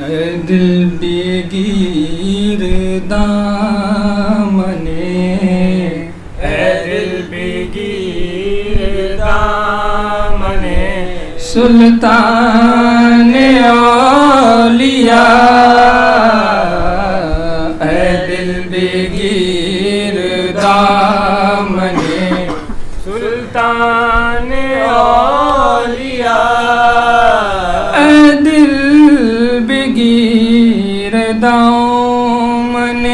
اے دل بگیر دامنے، اے دل بگیر دامنے سلطان اولیاء، اے دل بگیر دامنے سلطان اولیاء، اے دل بگیر دامن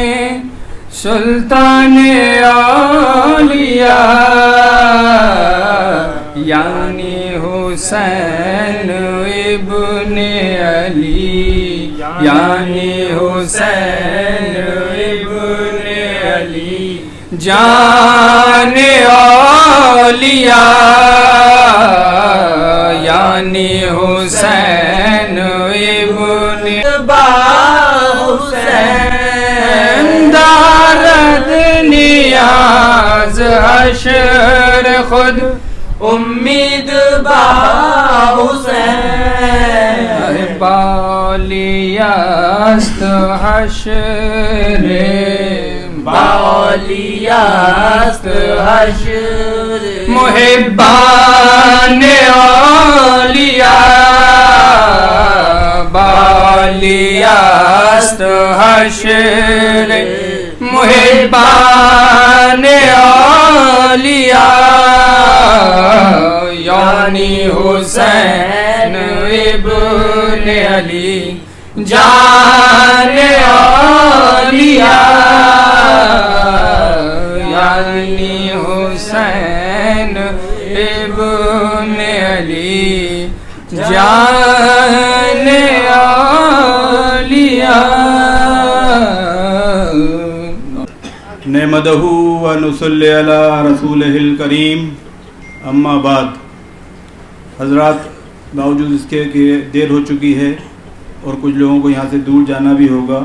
سلطان اولیاء، یعنی حسین ابن علی، یعنی حسین ابن علی جان اولیاء یعنی حسین ابن حسین دارد نیاز حشر خود امید با حسین بالیاست حشر بالیاست حشر محبان اولیاء بالیاست حشر محبان اولیاء یعنی حسین ابن علی جان اولیاء یعنی حسین ابن علی جان اولیاء نحمدہ و نصلی علی رسولہ الکریم اما بعد. حضرات، باوجود اس کے کہ دیر ہو چکی ہے اور کچھ لوگوں کو یہاں سے دور جانا بھی ہوگا،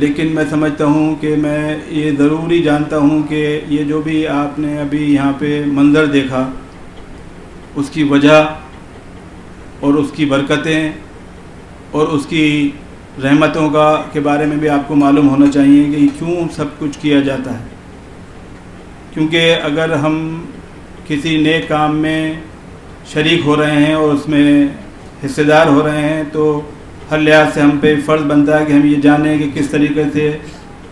لیکن میں سمجھتا ہوں کہ میں یہ ضروری جانتا ہوں کہ یہ جو بھی آپ نے ابھی یہاں پہ منظر دیکھا، اس کی وجہ اور اس کی برکتیں اور اس کی رحمتوں کے بارے میں بھی آپ کو معلوم ہونا چاہیے کہ کیوں سب کچھ کیا جاتا ہے. کیونکہ اگر ہم کسی نیک کام میں شریک ہو رہے ہیں اور اس میں حصے دار ہو رہے ہیں تو ہر لحاظ سے ہم پہ فرض بنتا ہے کہ ہم یہ جانیں کہ کس طریقے سے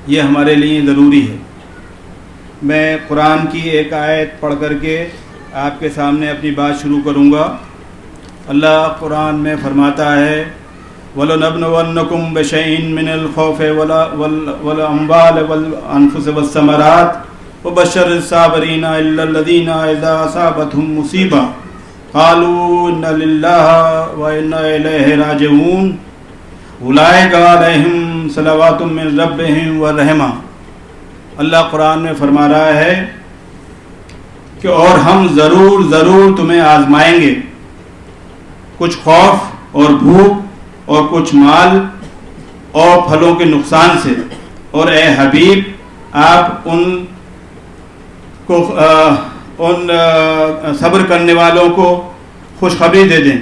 یہ ہمارے لیے ضروری ہے. میں قرآن کی ایک آیت پڑھ کر کے آپ کے سامنے اپنی بات شروع کروں گا. اللہ قرآن میں فرماتا ہے وَلَنَبْلُوَنَّكُمْ بِشَيْءٍ مِّنَ الْخَوْفِ وَالْأَمْوَالِ وَالْأَنفُسِ وَالثَّمَرَاتِ وَبَشِّرِ الصَّابِرِينَ إِلَّا الَّذِينَ إِذَا أَصَابَتْهُمْ مُصِيبَةٌ قَالُوا إِنَّا لِلَّهِ وَإِنَّا إِلَيْهِ راجعون أُولَئِكَ عَلَيْهِمْ صَلَوَاتٌ مِّن رَّبِّهِمْ وَرَحْمَةٌ. اللہ قرآن میں فرما رہا ہے کہ اور ہم ضرور تمہیں آزمائیں گے، کچھ خوف اور بھوک اور کچھ مال اور پھلوں کے نقصان سے، اور اے حبیب آپ ان صبر کرنے والوں کو خوشخبری دے دیں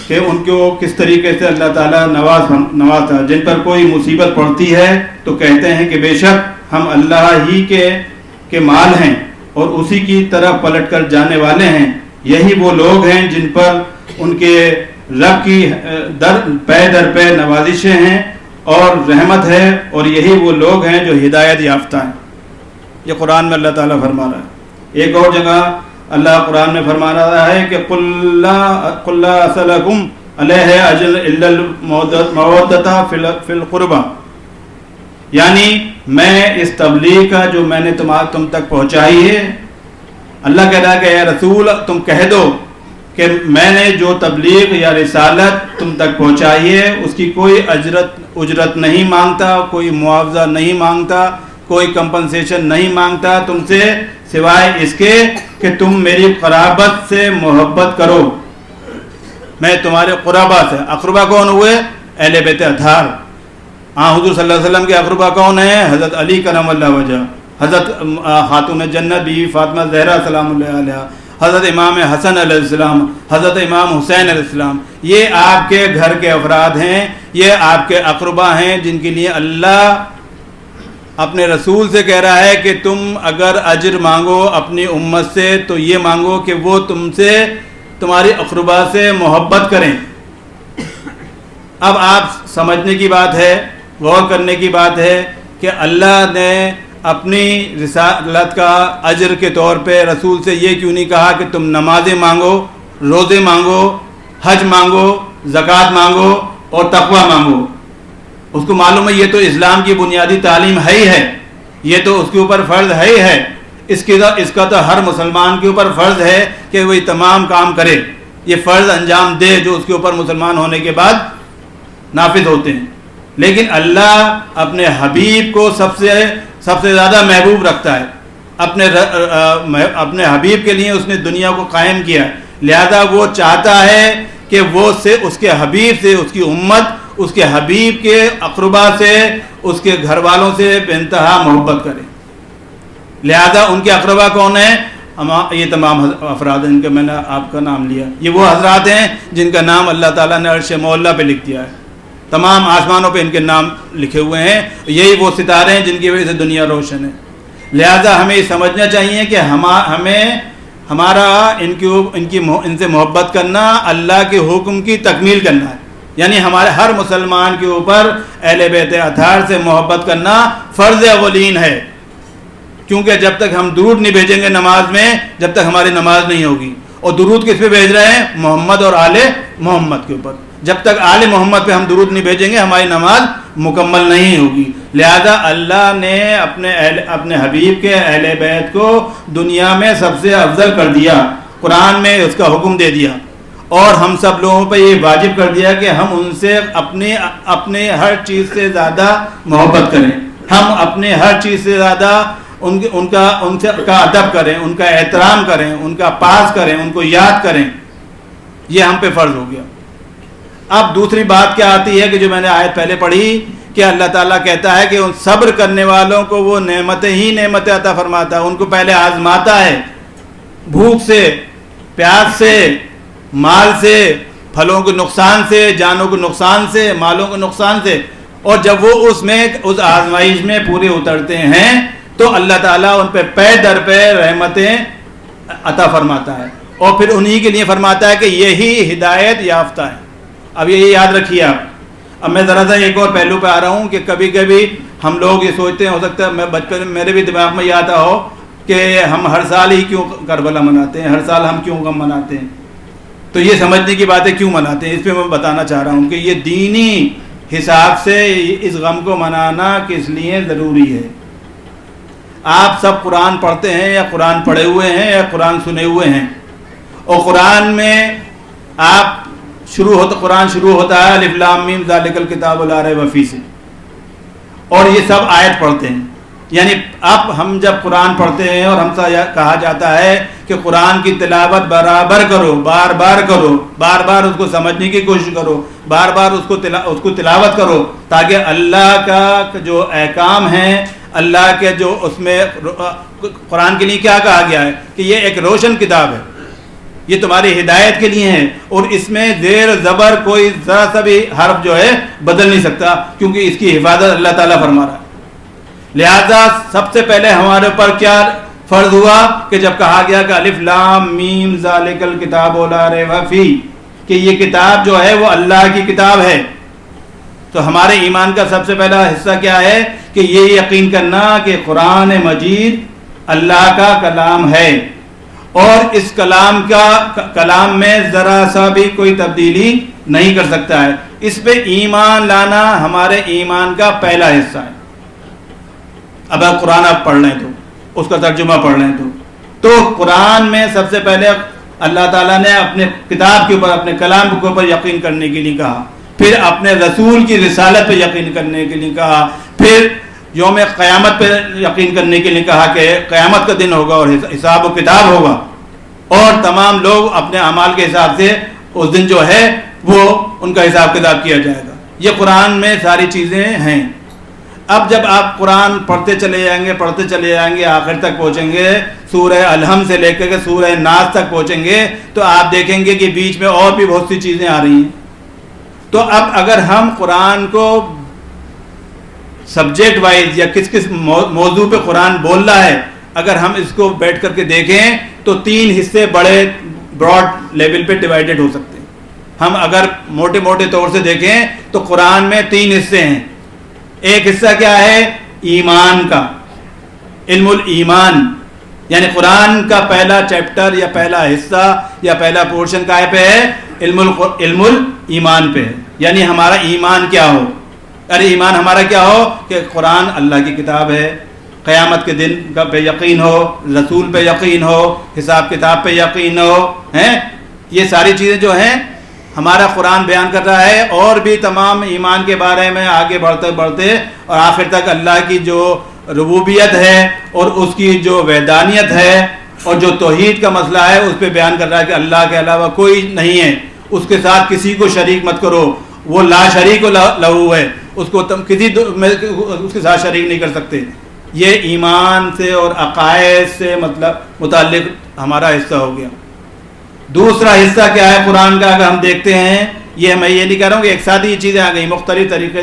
کہ ان کو کس طریقے سے اللہ تعالیٰ نوازتا. جن پر کوئی مصیبت پڑتی ہے تو کہتے ہیں کہ بے شک ہم اللہ ہی کے مال ہیں اور اسی کی طرف پلٹ کر جانے والے ہیں. یہی وہ لوگ ہیں جن پر ان کے رب کی پے در پے نوازشیں ہیں اور رحمت ہے، اور یہی وہ لوگ ہیں جو ہدایت یافتہ ہیں. یہ قرآن میں اللہ تعالیٰ فرما رہا ہے. ایک اور جگہ اللہ قرآن میں فرما رہا ہے کہ قُلْ لَا أَسْأَلُكُمْ عَلَيْهِ أَجْرًا إِلَّا الْمَوَدَّةَ فِي الْقُرْبَى، یعنی میں اس تبلیغ کا جو میں نے تم تک پہنچائی ہے، اللہ کہہ رہا ہے کہ اے رسول تم کہہ دو کہ میں نے جو تبلیغ یا رسالت تم تک پہنچائی ہے اس کی کوئی اجرت نہیں مانگتا، کوئی معاوضہ نہیں مانگتا، کوئی کمپنسیشن نہیں مانگتا تم سے، سوائے اس کے کہ تم میری قرابت سے محبت کرو. میں تمہارے قرابہ سے، اقربا کون ہوئے؟ اہل بیت اطہار. حضور صلی اللہ علیہ وسلم کے اقربا کون ہیں؟ حضرت علی کرم اللہ وجہ، حضرت خاتون جنت بیوی فاطمہ زہرا سلام اللہ علیہ، حضرت امام حسن علیہ السلام، حضرت امام حسین علیہ السلام. یہ آپ کے گھر کے افراد ہیں، یہ آپ کے اقربا ہیں جن کے لیے اللہ اپنے رسول سے کہہ رہا ہے کہ تم اگر اجر مانگو اپنی امت سے تو یہ مانگو کہ وہ تم سے، تمہاری اقربا سے محبت کریں. اب آپ سمجھنے کی بات ہے، غور کرنے کی بات ہے کہ اللہ نے اپنی رسالت کا اجر کے طور پہ رسول سے یہ کیوں نہیں کہا کہ تم نمازیں مانگو، روزے مانگو، حج مانگو، زکوٰۃ مانگو اور تقوی مانگو؟ اس کو معلوم ہے یہ تو اسلام کی بنیادی تعلیم ہے ہی ہے، یہ تو اس کے اوپر فرض ہے ہی ہے. اس کا تو ہر مسلمان کے اوپر فرض ہے کہ وہ تمام کام کرے، یہ فرض انجام دے جو اس کے اوپر مسلمان ہونے کے بعد نافذ ہوتے ہیں. لیکن اللہ اپنے حبیب کو سب سے زیادہ محبوب رکھتا ہے. اپنے حبیب کے لیے اس نے دنیا کو قائم کیا، لہذا وہ چاہتا ہے کہ وہ سے اس کے حبیب سے، اس کی امت اس کے حبیب کے اقربا سے، اس کے گھر والوں سے بے انتہا محبت کرے. لہذا ان کے اقربا کون ہیں؟ یہ تمام افراد ہیں، ان کا میں نے آپ کا نام لیا. یہ وہ حضرات ہیں جن کا نام اللہ تعالیٰ نے عرش معلیٰ پہ لکھ دیا ہے. تمام آسمانوں پہ ان کے نام لکھے ہوئے ہیں. یہی وہ ستارے ہیں جن کی وجہ سے دنیا روشن ہے. لہذا ہمیں یہ سمجھنا چاہیے کہ ہمیں ہمارا ان سے محبت کرنا اللہ کے حکم کی تکمیل کرنا ہے. یعنی ہمارے ہر مسلمان کے اوپر اہل بیت اطہار سے محبت کرنا فرض اولین ہے. کیونکہ جب تک ہم درود نہیں بھیجیں گے نماز میں، جب تک ہماری نماز نہیں ہوگی. اور درود کس پہ بھیج رہے ہیں؟ محمد اور آل محمد کے اوپر. جب تک آل محمد پہ ہم درود نہیں بھیجیں گے ہماری نماز مکمل نہیں ہوگی. لہذا اللہ نے اپنے حبیب کے اہل بیت کو دنیا میں سب سے افضل کر دیا، قرآن میں اس کا حکم دے دیا، اور ہم سب لوگوں پہ یہ واجب کر دیا کہ ہم ان سے اپنے ہر چیز سے زیادہ محبت کریں. ہم اپنے ہر چیز سے زیادہ ان کا ادب کریں، ان کا احترام کریں، ان کا پاس کریں، ان کو یاد کریں. یہ ہم پہ فرض ہو گیا. اب دوسری بات کیا آتی ہے کہ جو میں نے آیت پہلے پڑھی کہ اللہ تعالیٰ کہتا ہے کہ ان صبر کرنے والوں کو وہ نعمتیں ہی نعمتیں عطا فرماتا ہے. ان کو پہلے آزماتا ہے، بھوک سے، پیاس سے، مال سے، پھلوں کے نقصان سے، جانوں کے نقصان سے، مالوں کے نقصان سے. اور جب وہ اس آزمائش میں پورے اترتے ہیں تو اللہ تعالیٰ ان پہ پے در پہ رحمتیں عطا فرماتا ہے. اور پھر انہی کے لیے فرماتا ہے کہ یہی ہدایت یافتہ ہے. اب یہ یاد رکھیے آپ. اب میں ذرا سا ایک اور پہلو پہ آ رہا ہوں کہ کبھی کبھی ہم لوگ یہ سوچتے ہیں، ہو سکتا ہے میں بچپن میں میرے بھی دماغ میں یہ آتا ہو کہ ہم ہر سال ہی کیوں کربلا مناتے ہیں، ہر سال ہم کیوں غم مناتے ہیں. تو یہ سمجھنے کی بات ہے کیوں مناتے ہیں. اس پہ میں بتانا چاہ رہا ہوں کہ یہ دینی حساب سے اس غم کو منانا کس لیے ضروری ہے. آپ سب قرآن پڑھتے ہیں یا قرآن پڑھے ہوئے ہیں یا قرآن سنے ہوئے ہیں، اور قرآن میں آپ قرآن شروع ہوتا ہے الف لام میم ذالک الکتاب لا ریب فیہ سے، اور یہ سب آیت پڑھتے ہیں. یعنی اب ہم جب قرآن پڑھتے ہیں اور ہم سے کہا جاتا ہے کہ قرآن کی تلاوت برابر کرو، بار بار کرو، بار بار اس کو سمجھنے کی کوشش کرو، بار بار اس کو تلاوت کرو، تاکہ اللہ کا جو احکام ہیں، اللہ کے جو اس میں قرآن کے لیے کیا کہا گیا ہے کہ یہ ایک روشن کتاب ہے، یہ تمہاری ہدایت کے لیے ہے، اور اس میں زیر زبر کوئی ذرا سا بھی حرف جو ہے بدل نہیں سکتا، کیونکہ اس کی حفاظت اللہ تعالیٰ فرما رہا ہے. لہذا سب سے پہلے ہمارے اوپر کیا فرض ہوا کہ جب کہا گیا کہ الف لام میم ذالک الکتاب لا ریب فیہ، کہ یہ کتاب جو ہے وہ اللہ کی کتاب ہے، تو ہمارے ایمان کا سب سے پہلا حصہ کیا ہے کہ یہ یقین کرنا کہ قرآن مجید اللہ کا کلام ہے، اور اس کلام میں ذرا سا بھی کوئی تبدیلی نہیں کر سکتا ہے. اس پہ ایمان لانا ہمارے ایمان کا پہلا حصہ ہے. اب آپ قرآن پڑھ لیں تو اس کا ترجمہ پڑھ لیں تو قرآن میں سب سے پہلے اللہ تعالیٰ نے اپنے کتاب کے اوپر، اپنے کلام کے اوپر یقین کرنے کے لیے کہا، پھر اپنے رسول کی رسالت پہ یقین کرنے کے لیے کہا، پھر یوم قیامت پہ یقین کرنے کے لیے کہا کہ قیامت کا دن ہوگا اور حساب و کتاب ہوگا، اور تمام لوگ اپنے اعمال کے حساب سے اس دن جو ہے وہ ان کا حساب کتاب کیا جائے گا. یہ قرآن میں ساری چیزیں ہیں. اب جب آپ قرآن پڑھتے چلے جائیں گے آخر تک پہنچیں گے، سورہ الحمد سے لے کر کے سورہ ناس تک پہنچیں گے، تو آپ دیکھیں گے کہ بیچ میں اور بھی بہت سی چیزیں آ رہی ہیں. تو اب اگر ہم قرآن کو سبجیکٹ وائز یا کس موضوع پہ قرآن بول رہا ہے، اگر ہم اس کو بیٹھ کر کے دیکھیں تو 3 حصے بڑے براڈ لیول پہ ڈیوائیڈڈ ہو سکتے ہیں. ہم اگر موٹے طور سے دیکھیں تو قرآن میں 3 حصے ہیں. ایک حصہ کیا ہے؟ ایمان کا، علم الایمان، یعنی قرآن کا پہلا چیپٹر یا پہلا حصہ یا پہلا پورشن کہاں پہ ہے؟ علم الایمان پہ ہے. یعنی ہمارا ایمان کیا ہو؟ ارے ایمان ہمارا کیا ہو کہ قرآن اللہ کی کتاب ہے، قیامت کے دن کا پہ یقین ہو، رسول پہ یقین ہو، حساب کتاب پہ یقین ہو، ہیں یہ ساری چیزیں جو ہیں ہمارا قرآن بیان کر رہا ہے، اور بھی تمام ایمان کے بارے میں آگے بڑھتے بڑھتے اور آخر تک اللہ کی جو ربوبیت ہے اور اس کی جو وحدانیت ہے اور جو توحید کا مسئلہ ہے اس پہ بیان کر رہا ہے کہ اللہ کے علاوہ کوئی نہیں ہے، اس کے ساتھ کسی کو شریک مت کرو، وہ لا شریک لہو ہے، اس کو تم اس کے ساتھ شریک نہیں کر سکتے. یہ ایمان سے اور عقائد سے متعلق ہمارا حصہ ہو گیا. دوسرا حصہ کیا ہے قرآن کا؟ اگر ہم دیکھتے ہیں، یہ میں یہ نہیں کہہ رہا ہوں کہ ایک ساتھ یہ چیزیں آ گئی، مختلف طریقے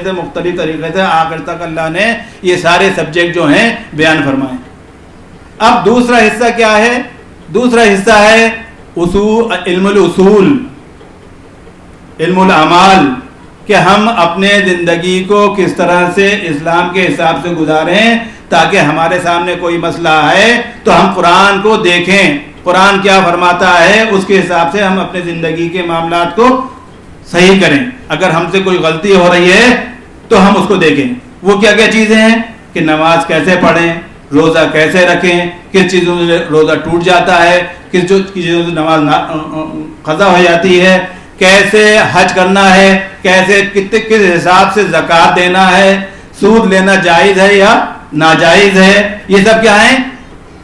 سے آخر تک اللہ نے یہ سارے سبجیکٹ جو ہیں بیان فرمائے. اب دوسرا حصہ کیا ہے؟ دوسرا حصہ ہے علم الاصول، علم الاعمال، کہ ہم اپنے زندگی کو کس طرح سے اسلام کے حساب سے گزاریں تاکہ ہمارے سامنے کوئی مسئلہ آئے تو ہم قرآن کو دیکھیں، قرآن کیا فرماتا ہے اس کے حساب سے ہم اپنے زندگی کے معاملات کو صحیح کریں. اگر ہم سے کوئی غلطی ہو رہی ہے تو ہم اس کو دیکھیں. وہ کیا کیا چیزیں ہیں کہ نماز کیسے پڑھیں، روزہ کیسے رکھیں، کس چیزوں سے روزہ ٹوٹ جاتا ہے، کس چیزوں سے نماز قضا ہو جاتی ہے، کیسے حج کرنا ہے، کیسے کس حساب سے زکوٰۃ دینا ہے، سود لینا جائز ہے یا ناجائز ہے. یہ سب کیا ہیں؟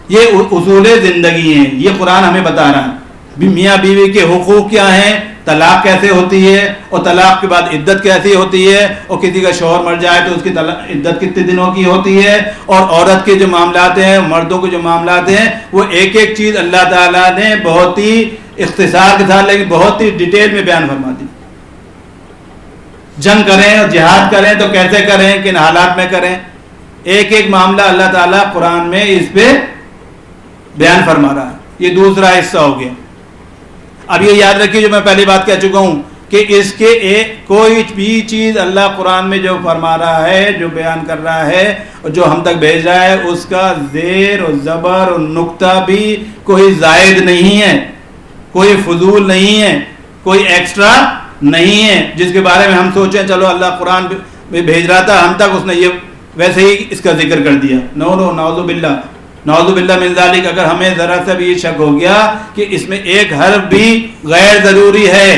یہ اصول زندگی ہیں. یہ قرآن ہمیں بتا رہا ہے. میاں بیوی کے حقوق کیا ہیں، طلاق کیسے ہوتی ہے، اور طلاق کے بعد عدت کیسی ہوتی ہے، اور کسی کا شوہر مر جائے تو اس کی عدت کتنے دنوں کی ہوتی ہے، اور عورت کے جو معاملات ہیں، مردوں کے جو معاملات ہیں، وہ ایک ایک چیز اللہ تعالیٰ نے بہت ہی اختصار کے ساتھ لیکن بہت ہی ڈیٹیل میں بیان فرما دی. جنگ کریں اور جہاد کریں تو کیسے کریں، کن حالات میں کریں، ایک ایک معاملہ اللہ تعالیٰ قرآن میں اس پہ بیان فرما رہا ہے. یہ دوسرا حصہ ہو گیا. اب یہ یاد رکھیے جو میں پہلی بات کہہ چکا ہوں کہ اس کے کوئی بھی چیز اللہ قرآن میں جو فرما رہا ہے، جو بیان کر رہا ہے اور جو ہم تک بھیج رہا ہے، اس کا زیر اور زبر اور نقطہ بھی کوئی زائد نہیں ہے، کوئی فضول نہیں ہے، کوئی ایکسٹرا نہیں ہے جس کے بارے میں ہم سوچیں چلو اللہ قرآن میں بھیج رہا تھا ہم تک اس نے یہ ویسے ہی اس کا ذکر کر دیا. نعوذ باللہ من ذالک. اگر ہمیں ذرا سا بھی یہ شک ہو گیا کہ اس میں ایک حرف بھی غیر ضروری ہے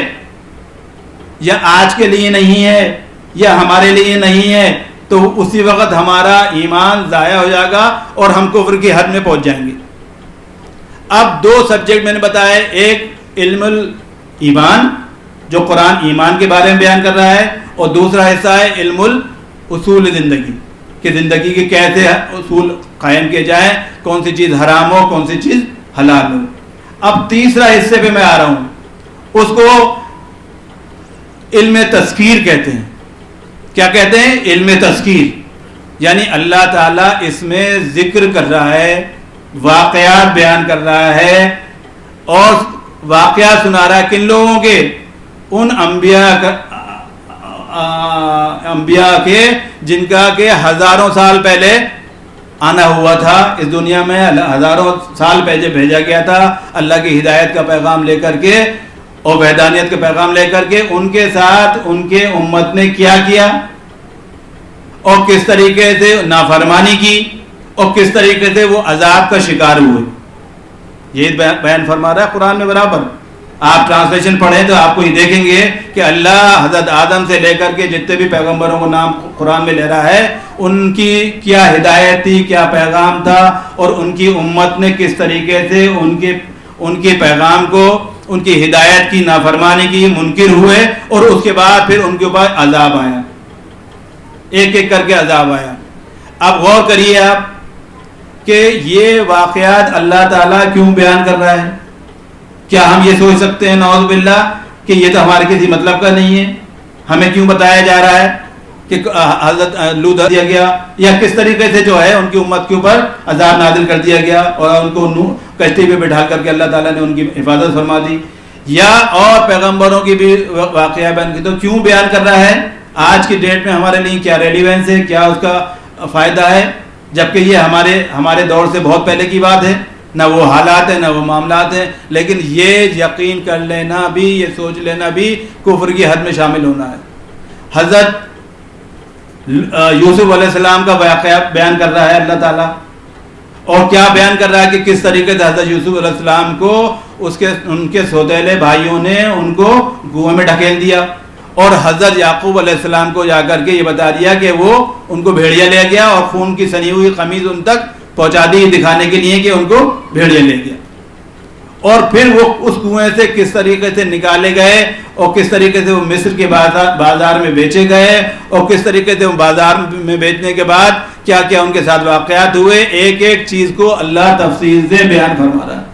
یا آج کے لیے نہیں ہے یا ہمارے لیے نہیں ہے تو اسی وقت ہمارا ایمان ضائع ہو جائے گا اور ہم کفر کی حد میں پہنچ جائیں گے. اب دو سبجیکٹ میں نے بتایا، ایک علم الایمان جو قرآن ایمان کے بارے میں بیان کر رہا ہے، اور دوسرا حصہ ہے علم الاصول زندگی، کہ زندگی کے کیسے اصول قائم کیے جائیں، کون سی چیز حرام ہو، کون سی چیز حلال ہو. اب تیسرا حصے پہ میں آ رہا ہوں، اس کو علم تذکیر کہتے ہیں. کیا کہتے ہیں؟ علم تذکیر. یعنی اللہ تعالیٰ اس میں ذکر کر رہا ہے، واقعات بیان کر رہا ہے اور واقعات سنا رہا ہے. کن لوگوں کے؟ ان انبیاء کے جن کا کہ ہزاروں سال پہلے آنا ہوا تھا اس دنیا میں، ہزاروں سال پہلے بھیجا گیا تھا اللہ کی ہدایت کا پیغام لے کر کے اور وحدانیت کا پیغام لے کر کے. ان کے ساتھ ان کے امت نے کیا کیا اور کس طریقے سے نافرمانی کی اور کس طریقے سے وہ عذاب کا شکار ہوئے. یہ بیان فرما رہا ہے قرآن میں برابر. آپ ٹرانسلیشن پڑھیں تو آپ کو یہ دیکھیں گے کہ اللہ حضرت آدم سے لے کر کے جتنے بھی پیغمبروں کو نام قرآن میں لے رہا ہے ان کی کیا ہدایت تھی، کیا پیغام تھا، اور ان کی امت نے کس طریقے سے ان کے پیغام کو، ان کی ہدایت کی نافرمانی کی، منکر ہوئے اور اس کے بعد پھر ان کے اوپر عذاب آیا، ایک ایک کر کے عذاب آیا. اب غور کریے آپ کہ یہ واقعات اللہ تعالیٰ کیوں بیان کر رہا ہے. کیا ہم یہ سوچ سکتے ہیں نعوذ باللہ کہ یہ تو ہمارے کسی مطلب کا نہیں ہے، ہمیں کیوں بتایا جا رہا ہے کہ حضرت لوط دیا گیا یا کس طریقے سے جو ہے ان کی امت کے اوپر عذاب نازل کر دیا گیا اور ان کو کشتی پہ بٹھا کر کے اللہ تعالیٰ نے ان کی حفاظت فرما دی، یا اور پیغمبروں کی بھی واقعہ بیان کی. تو کیوں بیان کر رہا ہے؟ آج کی ڈیٹ میں ہمارے لیے کیا ریلیونس ہے، کیا اس کا فائدہ ہے، جبکہ یہ ہمارے دور سے بہت پہلے کی بات ہے. نہ وہ حالات ہیں نہ وہ معاملات ہیں، لیکن یہ یقین کر لینا بھی، یہ سوچ لینا بھی کفر کی حد میں شامل ہونا ہے. حضرت یوسف علیہ السلام کا واقعہ بیان کر رہا ہے اللہ تعالیٰ، اور کیا بیان کر رہا ہے کہ کس طریقے سے حضرت یوسف علیہ السلام کو ان کے سوتیلے بھائیوں نے ان کو کنویں میں ڈھکیل دیا اور حضرت یعقوب علیہ السلام کو جا کر کے یہ بتا دیا کہ وہ ان کو بھیڑیا لے گیا اور خون کی سنی ہوئی قمیض ان تک پہنچا دی دکھانے کے لیے کہ ان کو بھیڑیا لے گیا. اور پھر وہ اس کنویں سے کس طریقے سے نکالے گئے اور کس طریقے سے وہ مصر کے بازار میں بیچے گئے اور کس طریقے سے وہ بازار میں بیچنے کے بعد کیا کیا ان کے ساتھ واقعات ہوئے, ایک ایک چیز کو اللہ تفصیل سے بیان فرما رہا ہے.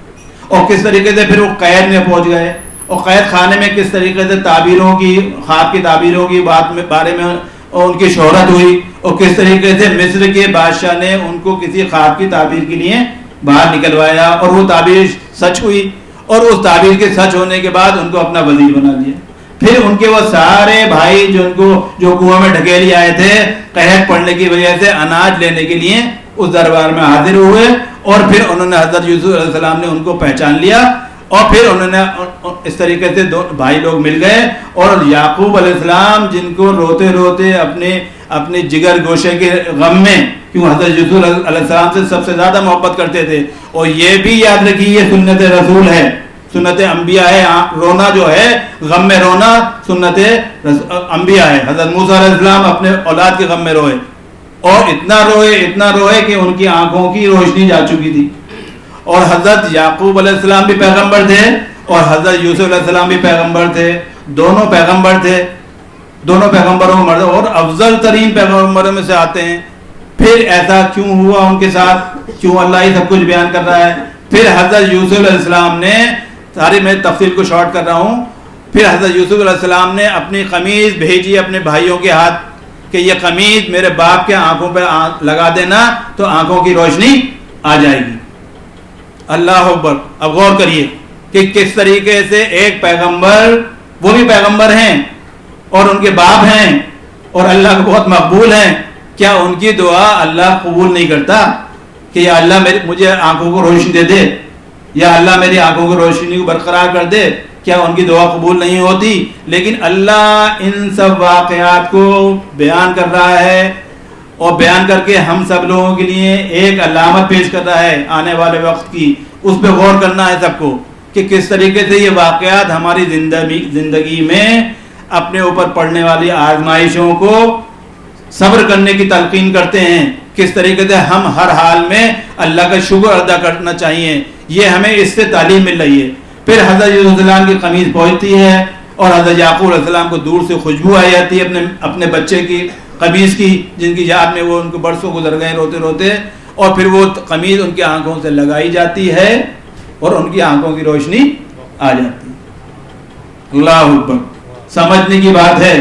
اور کس طریقے سے پھر وہ قید میں پہنچ گئے اور قید خانے میں کس طریقے سے تعبیروں کی خواب کی تعبیروں کی بارے میں ان کی شہرت ہوئی اور کس طریقے سے مصر کے بادشاہ نے ان کو کسی خواب کی تعبیر کے لیے باہر نکلوایا اور وہ تعبیر سچ ہوئی اور اس تعبیر کے سچ ہونے کے بعد ان کو اپنا وزیر بنا لیا. پھر ان کے وہ سارے بھائی جو کنویں میں ڈھکیلی آئے تھے قحط پڑنے کی وجہ سے اناج لینے کے لیے اس دربار میں حاضر ہوئے اور پھر انہوں نے حضرت یوسف علیہ السلام نے ان کو پہچان لیا اور پھر انہوں نے اس طریقے سے دو بھائی لوگ مل گئے اور یعقوب علیہ السلام جن کو روتے روتے اپنے جگر گوشے کے غم میں, کیوں حضرت یوسف علیہ السلام سے سب سے زیادہ محبت کرتے تھے اور یہ بھی یاد رکھیے یہ سنت رسول ہے, سنت انبیاء ہے. رونا جو ہے غم میں رونا سنت انبیاء ہے. حضرت موسیٰ علیہ السلام اپنے اولاد کے غم میں روئے اور اتنا روئے کہ ان کی آنکھوں کی روشنی جا چکی تھی. اور حضرت یعقوب علیہ السلام بھی پیغمبر تھے اور حضرت یوسف علیہ السلام بھی پیغمبر تھے, دونوں پیغمبر تھے, دونوں پیغمبروں میں مرد اور افضل ترین پیغمبروں میں سے آتے ہیں. پھر ایسا کیوں ہوا ان کے ساتھ, کیوں اللہ ہی سب کچھ بیان کر رہا ہے. پھر حضرت یوسف علیہ السلام نے, ساری میں تفصیل کو شارٹ کر رہا ہوں, پھر حضرت یوسف علیہ السلام نے اپنی قمیض بھیجی اپنے بھائیوں کے ہاتھ کہ یہ قمیض میرے باپ کے آنکھوں پہ لگا دینا تو آنکھوں کی روشنی آ جائے گی. اللہ اکبر. اب غور کریے کہ کس طریقے سے ایک پیغمبر, وہ بھی پیغمبر ہیں اور ان کے باپ ہیں اور اللہ کو بہت مقبول ہیں, کیا ان کی دعا اللہ قبول نہیں کرتا کہ یا اللہ مجھے آنکھوں کو روشنی دے دے, یا اللہ میری آنکھوں کو روشنی کو برقرار کر دے, کیا ان کی دعا قبول نہیں ہوتی؟ لیکن اللہ ان سب واقعات کو بیان کر رہا ہے اور بیان کر کے ہم سب لوگوں کے لیے ایک علامت پیش کر رہا ہے آنے والے وقت کی. اس پہ غور کرنا ہے سب کو کہ کس طریقے سے یہ واقعات ہماری زندگی میں اپنے اوپر پڑنے والی آزمائشوں کو صبر کرنے کی تلقین کرتے ہیں, کس طریقے سے ہم ہر حال میں اللہ کا شکر ادا کرنا چاہیے. یہ ہمیں اس سے تعلیم مل رہی ہے. پھر حضرت یوسف علیہ السلام کی قمیض پہنچتی ہے اور حضرت یعقوب علیہ السلام کو دور سے خوشبو آئی جاتی ہے اپنے بچے کی قمیض کی, جن کی یاد میں وہ ان کو برسوں گزر گئے روتے روتے, اور پھر وہ قمیض ان کی آنکھوں سے لگائی جاتی ہے اور ان کی آنکھوں کی روشنی آ جاتی ہے. اللہ اکبر. سمجھنے کی بات ہے.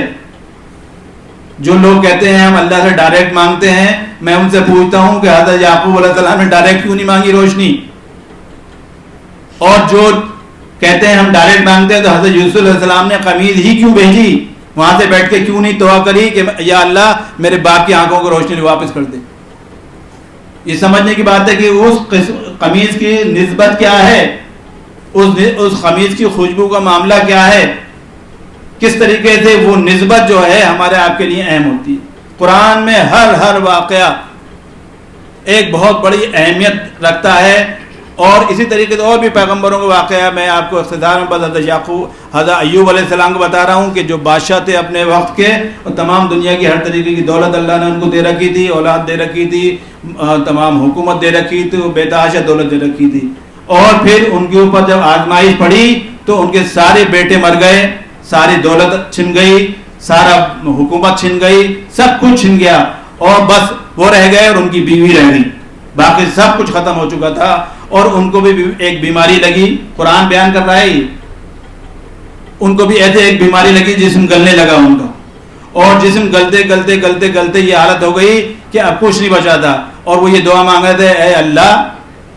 جو لوگ کہتے ہیں ہم اللہ سے ڈائریکٹ مانگتے ہیں, میں ان سے پوچھتا ہوں کہ حضرت یعقوب علیہ السلام نے ڈائریکٹ کیوں نہیں مانگی روشنی, اور جو کہتے ہیں ہم ڈائریکٹ مانگتے ہیں تو حضرت یوسف علیہ السلام نے قمیض ہی کیوں بھیجی, وہاں سے بیٹھ کے کیوں نہیں دعا کری کہ یا اللہ میرے باپ کی آنکھوں کو روشنی واپس کر دے. یہ سمجھنے کی بات ہے کہ اس قمیض کی نسبت کیا ہے, اس قمیض کی خوشبو کا معاملہ کیا ہے, کس طریقے سے وہ نسبت جو ہے ہمارے آپ کے لیے اہم ہوتی ہے. قرآن میں ہر واقعہ ایک بہت بڑی اہمیت رکھتا ہے, اور اسی طریقے سے اور بھی پیغمبروں کے واقعہ میں آپ کو اقتدار میں حضرت ایوب علیہ السلام کو بتا رہا ہوں کہ جو بادشاہ تھے اپنے وقت کے, اور تمام دنیا کی ہر طریقے کی دولت اللہ نے ان کو دے رکھی تھی, اولاد دے رکھی تھی, تمام حکومت دے رکھی تھی, بے تحاشا دولت دے رکھی تھی, اور پھر ان کے اوپر جب آزمائش پڑی تو ان کے سارے بیٹے مر گئے, ساری دولت چھن گئی, سارا حکومت چھن گئی, سب کچھ چھن گیا, اور بس وہ رہ گئے اور ان کی بیوی رہ گئی, باقی سب کچھ ختم ہو چکا تھا. اور ان کو بھی ایک بیماری لگی, قرآن بیان کر رہا ہے, ان کو بھی ایسے ایک بیماری لگی جسم گلنے لگا ان کا, اور جسم گلتے یہ حالت ہو گئی کہ اب کچھ نہیں بچا تھا, اور وہ یہ دعا مانگ رہے تھے, اے اللہ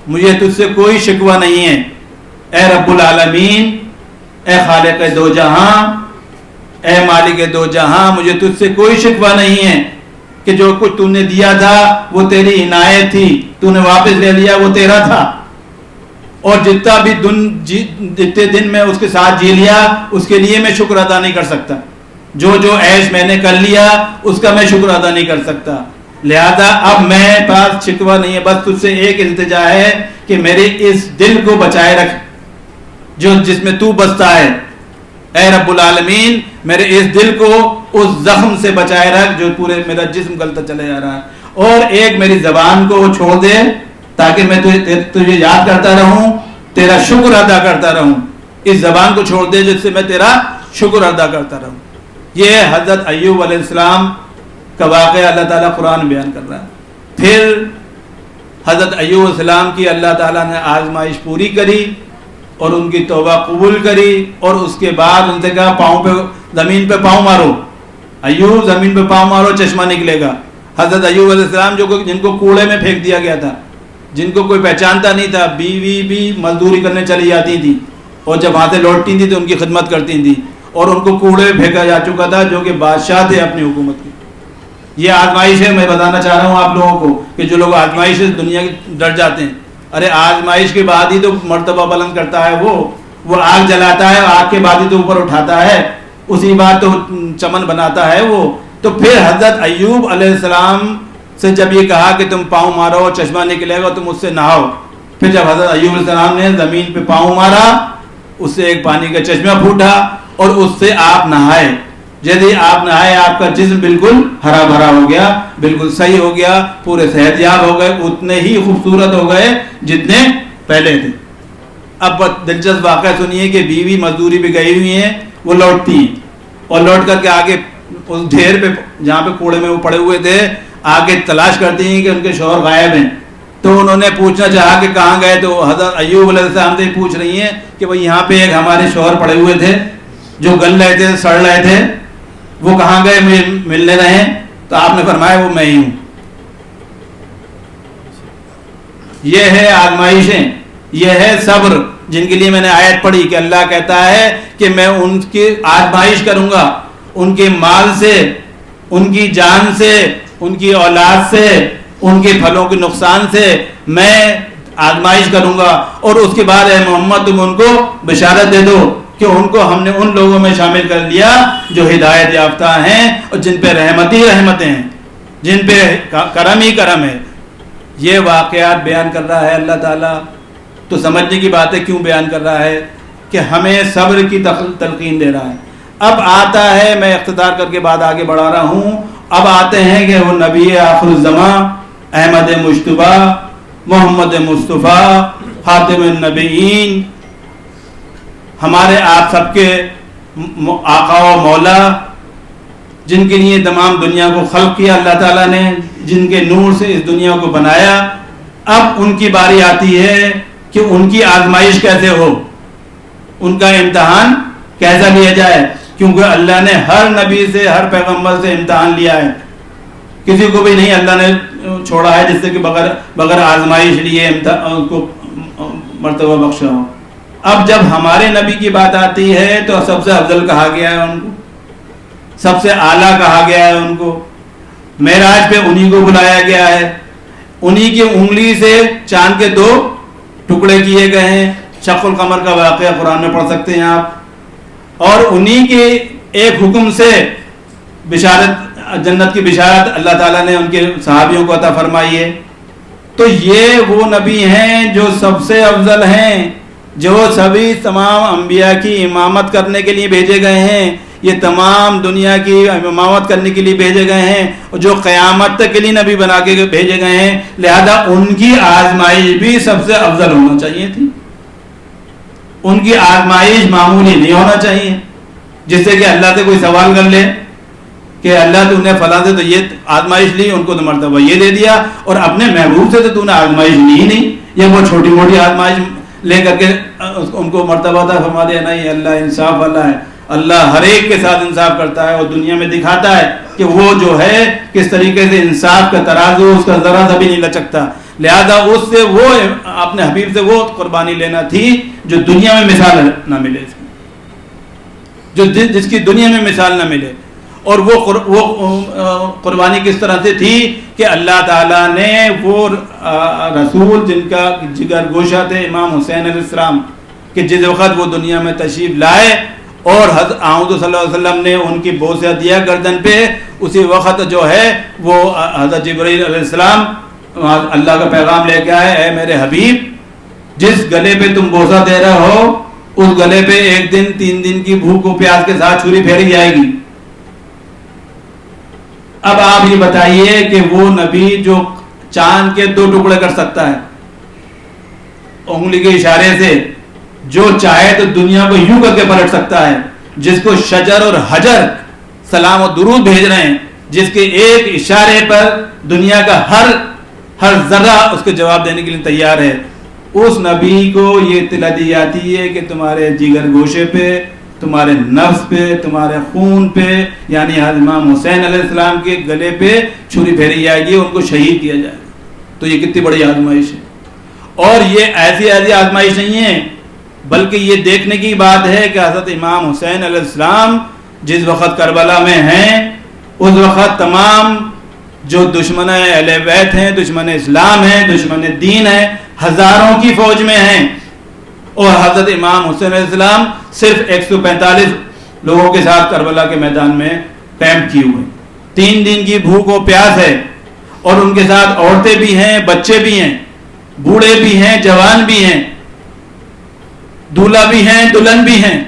مجھے تجھ سے کوئی شکوہ نہیں ہے, اے رب العالمین, اے خالق دو جہاں, اے مالک دو جہاں, مجھے تجھ سے کوئی شکوہ نہیں ہے کہ جو کچھ تو نے دیا تھا وہ تیری عنایت تھی, تو نے واپس لے لیا وہ تیرا تھا, اور جتنے دن میں اس کے ساتھ جی لیا اس کے لیے میں شکر ادا نہیں کر سکتا, جو عیش میں نے کر لیا اس کا میں شکر ادا نہیں کر سکتا, لہذا اب میں پاس شکوہ نہیں ہے, بس تجھ سے ایک التجا ہے کہ میرے اس دل کو بچائے رکھ, جس میں تو بستا ہے. اے رب العالمین میرے اس دل کو اس زخم سے بچائے رکھ جو پورے میرا جسم گلتا چلے جا رہا ہے, اور ایک میری زبان کو وہ چھوڑ دے تاکہ میں تجھے یاد کرتا رہوں, تیرا شکر ادا کرتا رہوں. اس زبان کو چھوڑ دے جس سے میں تیرا شکر ادا کرتا رہوں. یہ حضرت ایوب علیہ السلام کا واقعہ اللہ تعالیٰ قرآن بیان کر رہا ہے. پھر حضرت ایوب علیہ السلام کی اللہ تعالیٰ نے آزمائش پوری کری اور ان کی توبہ قبول کری, اور اس کے بعد ان سے کہا پاؤں پہ زمین پہ پاؤں مارو, ایوب زمین پہ پاؤں مارو چشمہ نکلے گا. حضرت ایوب علیہ السلام جن کو کوڑے میں پھینک دیا گیا تھا, جن کو کوئی پہچانتا نہیں تھا, بیوی بھی مزدوری کرنے چلی جاتی تھی اور جب وہاں سے لوٹتی تھی تو ان کی خدمت کرتی تھی, اور ان کو کوڑے میں پھینکا جا چکا تھا جو کہ بادشاہ تھے اپنی حکومت کے. یہ آزمائش ہے. میں بتانا چاہ رہا ہوں آپ لوگوں کو کہ جو لوگ آزمائش سے دنیا کے ڈر جاتے ہیں, ارے آزمائش کے بعد ہی تو مرتبہ بلند کرتا ہے, وہ آگ جلاتا ہے, آگ کے بعد ہی تو اوپر اٹھاتا ہے, اسی بات تو چمن بناتا ہے وہ. تو پھر حضرت ایوب علیہ السلام سے جب یہ کہا کہ تم پاؤں مارو چشمہ نکلے گا تم اس سے نہاؤ, پھر جب حضرت ایوب علیہ السلام نے زمین پہ پاؤں مارا اس سے ایک پانی کا چشمہ پھوٹا اور اس سے آپ نہائے. جیسے آپ نہائے آپ کا جسم بالکل ہرا بھرا ہو گیا, بالکل صحیح ہو گیا, پورے صحت یاب ہو گئے, اتنے ہی خوبصورت ہو گئے جتنے پہلے تھے. اب دلچسپ واقعہ سنیے کہ بیوی مزدوری پہ گئی ہوئی ہیں, وہ لوٹتی ہیں اور لوٹ کر کے آگے اس ڈھیر پہ جہاں پہ کوڑے میں وہ پڑے ہوئے تھے آگے تلاش کرتی ہیں کہ ان کے شوہر غائب ہیں. تو انہوں نے پوچھنا چاہا کہ کہاں گئے, تو حضرت ایوب علیہ السلام سے پوچھ رہی ہیں کہ بھئی یہاں پہ ایک ہمارے شوہر پڑے ہوئے تھے جو گل رہے تھے, سڑ رہے تھے, وہ کہاں گئے ملنے رہے. تو آپ نے فرمایا وہ میں ہی ہوں. یہ ہے آزمائشیں, یہ ہے صبر جن کے لیے میں نے آیت پڑھی کہ اللہ کہتا ہے کہ میں ان کی آزمائش کروں گا, ان کے مال سے, ان کی جان سے, ان کی اولاد سے, ان کے پھلوں کے نقصان سے میں آزمائش کروں گا. اور اس کے بعد اے محمد تم ان کو بشارت دے دو کہ ان کو ہم نے ان لوگوں میں شامل کر لیا جو ہدایت یافتہ ہیں اور جن پہ رحمت ہی رحمتیں ہیں, جن پہ کرم ہی کرم ہے. یہ واقعات بیان کر رہا ہے اللہ تعالیٰ. تو سمجھنے کی بات ہے کیوں بیان کر رہا ہے کہ ہمیں صبر کی تلقین دے رہا ہے. اب آتا ہے, میں اختصار کر کے بعد آگے بڑھا رہا ہوں, اب آتے ہیں کہ وہ نبی آخر الزماں احمد مجتبیٰ محمد مصطفیٰ خاتم النبیین, ہمارے آپ سب کے آقا و مولا, جن کے لیے تمام دنیا کو خلق کیا اللہ تعالیٰ نے, جن کے نور سے اس دنیا کو بنایا. اب ان کی باری آتی ہے کہ ان کی آزمائش کیسے ہو, ان کا امتحان کیسا لیا جائے, کیونکہ اللہ نے ہر نبی سے, ہر پیغمبر سے امتحان لیا ہے. کسی کو بھی نہیں اللہ نے چھوڑا ہے جس سے کہ بغیر آزمائش لیے ان کو مرتبہ بخشا ہو. اب جب ہمارے نبی کی بات آتی ہے تو سب سے افضل کہا گیا ہے ان کو, سب سے اعلیٰ کہا گیا ہے ان کو. معراج پہ انہی کو بلایا گیا ہے, انہی کی انگلی سے چاند کے 2 ٹکڑے کیے گئے ہیں. شق القمر کا واقعہ قرآن میں پڑھ سکتے ہیں آپ. اور انہی کے ایک حکم سے بشارت, جنت کی بشارت اللہ تعالیٰ نے ان کے صحابیوں کو عطا فرمائی ہے. تو یہ وہ نبی ہیں جو سب سے افضل ہیں, جو سبھی تمام انبیاء کی امامت کرنے کے لیے بھیجے گئے ہیں. یہ تمام دنیا کی امامت کرنے کے لیے بھیجے گئے ہیں, اور جو قیامت تک کے لیے نبی بنا کے بھیجے گئے ہیں. لہذا ان کی آزمائش بھی سب سے افضل ہونا چاہیے تھی. ان کی آزمائش معمولی نہیں ہونا چاہیے جس سے کہ اللہ سے کوئی سوال کر لے کہ اللہ تو انہیں فلاں سے تو یہ آزمائش لی, ان کو تو مرتبہ یہ دے دیا, اور اپنے محبوب سے تو نے آزمائش لی ہی نہیں. یہ وہ چھوٹی موٹی آزمائش لے کر کے ان کو مرتبہ تھا فرما دیا. نہیں, اللہ انصاف والا ہے, اللہ ہر ایک کے ساتھ انصاف کرتا ہے اور دنیا میں دکھاتا ہے کہ وہ جو ہے کس طریقے سے انصاف کا ترازو اس کا ذرا سا بھی نہیں لچکتا. لہذا اس سے وہ اپنے حبیب سے وہ قربانی لینا تھی جو دنیا میں مثال نہ ملے, جو جس کی دنیا میں مثال نہ ملے. اور وہ قربانی کس طرح سے تھی کہ اللہ تعالیٰ نے وہ رسول جن کا جگر گوشہ تھے امام حسین علیہ السلام, کہ جس وقت وہ دنیا میں تشریف لائے اور حضرت آمد صلی اللہ علیہ وسلم نے ان کی بوسہ دیا گردن پہ, اسی وقت جو ہے وہ حضرت جبرائیل علیہ السلام اللہ کا پیغام لے کے آئے, اے میرے حبیب جس گلے پہ تم بوسہ دے رہے ہو اس گلے پہ ایک دن 3 دن کی بھوک و پیاس کے ساتھ چھری پھیری جائے گی. اب آپ یہ بتائیے کہ وہ نبی جو چاند کے 2 ٹکڑے کر سکتا ہے انگلی کے اشارے سے، جو چاہے تو دنیا کو یوں کر کے پلٹ سکتا ہے، جس کو شجر اور حجر سلام و درود بھیج رہے ہیں، جس کے ایک اشارے پر دنیا کا ہر ذرہ اس کے جواب دینے کے لیے تیار ہے، اس نبی کو یہ اطلاع دی جاتی ہے کہ تمہارے جگر گوشے پہ، تمہارے نفس پہ، تمہارے خون پہ، یعنی امام حسین علیہ السلام کے گلے پہ چھری پھیری جائے گی، ان کو شہید کیا جائے گا. تو یہ کتنی بڑی آزمائش ہے. اور یہ ایسی آزمائش نہیں ہے، بلکہ یہ دیکھنے کی بات ہے کہ حضرت امام حسین علیہ السلام جس وقت کربلا میں ہیں، اس وقت تمام جو دشمن اہل بیت ہیں، دشمن اسلام ہیں، دشمن دین ہیں، ہزاروں کی فوج میں ہیں، اور حضرت امام حسین علیہ السلام صرف 145 لوگوں کے ساتھ کربلا کے میدان میں کیمپ کیے ہوئے. 3 دن کی بھوک و پیاس ہے، اور ان کے ساتھ عورتیں بھی ہیں، بچے بھی ہیں، بوڑھے بھی ہیں، جوان بھی ہیں، دولہا بھی ہیں، دلہن بھی ہیں،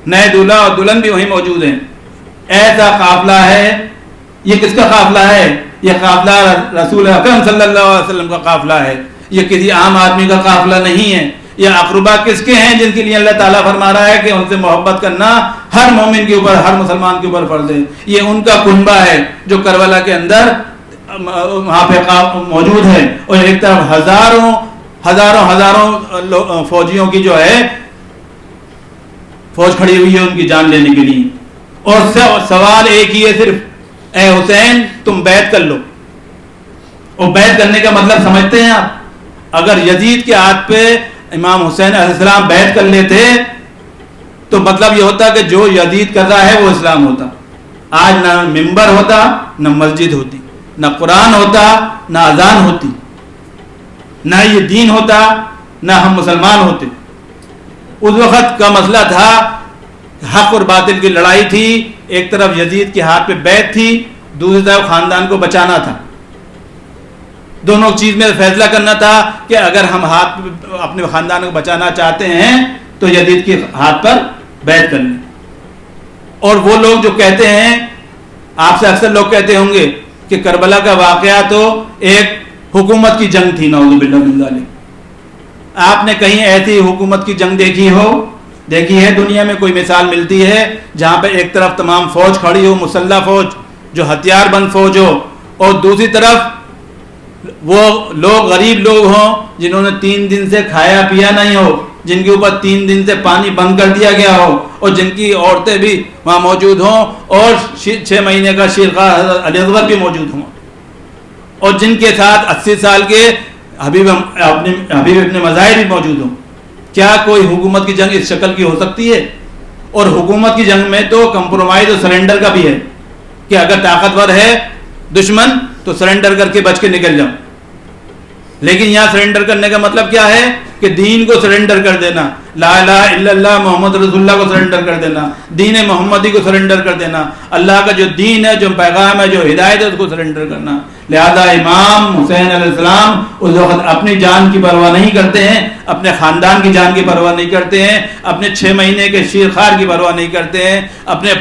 نئے دولہا اور دلہن بھی وہیں موجود ہیں. ایسا قافلہ ہے. یہ کس کا قافلہ ہے؟ یہ قافلہ رسول اکرم صلی اللہ علیہ وسلم کا قافلہ ہے. یہ کسی عام آدمی کا قافلہ نہیں ہے. یہ اقربا کس کے ہیں؟ جن کے لیے اللہ تعالیٰ فرما رہا ہے کہ ان سے محبت کرنا ہر مومن کے اوپر، ہر مسلمان کے اوپر فرض ہے. یہ ان کا کنبہ ہے جو کربلا کے اندر وہاں پہ موجود ہے، اور ایک طرف ہزاروں فوجیوں کی جو ہے فوج کھڑی ہوئی ہے ان کی جان لینے کے لیے. اور سوال ایک ہی ہے صرف، اے حسین تم بیعت کر لو. اور بیعت کرنے کا مطلب سمجھتے ہیں آپ؟ اگر یزید کے ہاتھ پہ امام حسین علیہ السلام بیعت کر لیتے تو مطلب یہ ہوتا کہ جو یزید کر رہا ہے وہ اسلام ہوتا. آج نہ ممبر ہوتا، نہ مسجد ہوتی، نہ قرآن ہوتا، نہ اذان ہوتی، نہ یہ دین ہوتا، نہ ہم مسلمان ہوتے. اس وقت کا مسئلہ تھا، حق اور باطل کی لڑائی تھی. ایک طرف یزید کے ہاتھ پہ بیعت تھی، دوسری طرف خاندان کو بچانا تھا. دونوں چیز میں فیصلہ کرنا تھا کہ اگر ہم اپنے خاندان کو بچانا چاہتے ہیں تو یزید کے ہاتھ پر بیعت کر لیں. اور وہ لوگ جو کہتے ہیں، آپ سے اکثر لوگ کہتے ہوں گے کہ کربلا کا واقعہ تو ایک حکومت کی جنگ تھی، نعوذ باللہ من ذالک. آپ نے کہیں ایسی حکومت کی جنگ دیکھی ہے دنیا میں؟ کوئی مثال ملتی ہے جہاں پہ ایک طرف تمام فوج کھڑی ہو، مسلح فوج جو ہتھیار بند فوج ہو، اور دوسری طرف وہ لوگ غریب لوگ ہوں جنہوں نے 3 دن سے کھایا پیا نہیں ہو، جن کے اوپر 3 دن سے پانی بند کر دیا گیا ہو، اور جن کی عورتیں بھی وہاں موجود ہوں، اور 6 مہینے کا شیرخوار حضرت علی اکبر بھی موجود ہوں، اور جن کے ساتھ 80 سال کے حبیب ابن مظاہر بھی موجود ہوں. کیا کوئی حکومت کی جنگ اس شکل کی ہو سکتی ہے؟ اور حکومت کی جنگ میں تو کمپرومائز اور سرنڈر کا بھی ہے کہ اگر طاقتور ہے دشمن تو سرنڈر کر کے بچ کے نکل جاؤ. لیکن یہاں سرنڈر کرنے کا مطلب کیا ہے کہ دین کو سرنڈر کر دینا، لا الہ الا اللہ محمد رسول اللہ کو سرنڈر کر دینا، دین محمدی کو سرنڈر کر دینا، اللہ کا جو دین ہے، جو پیغام ہے، جو ہدایت ہے، اس کو سرنڈر کرنا. لہذا امام حسین علیہ السلام اس وقت اپنی جان کی پرواہ نہیں کرتے ہیں، اپنے خاندان کی جان کی پرواہ نہیں کرتے ہیں، اپنے 6 مہینے کے شیرخوار کی پرواہ نہیں کرتے ہیں، اپنے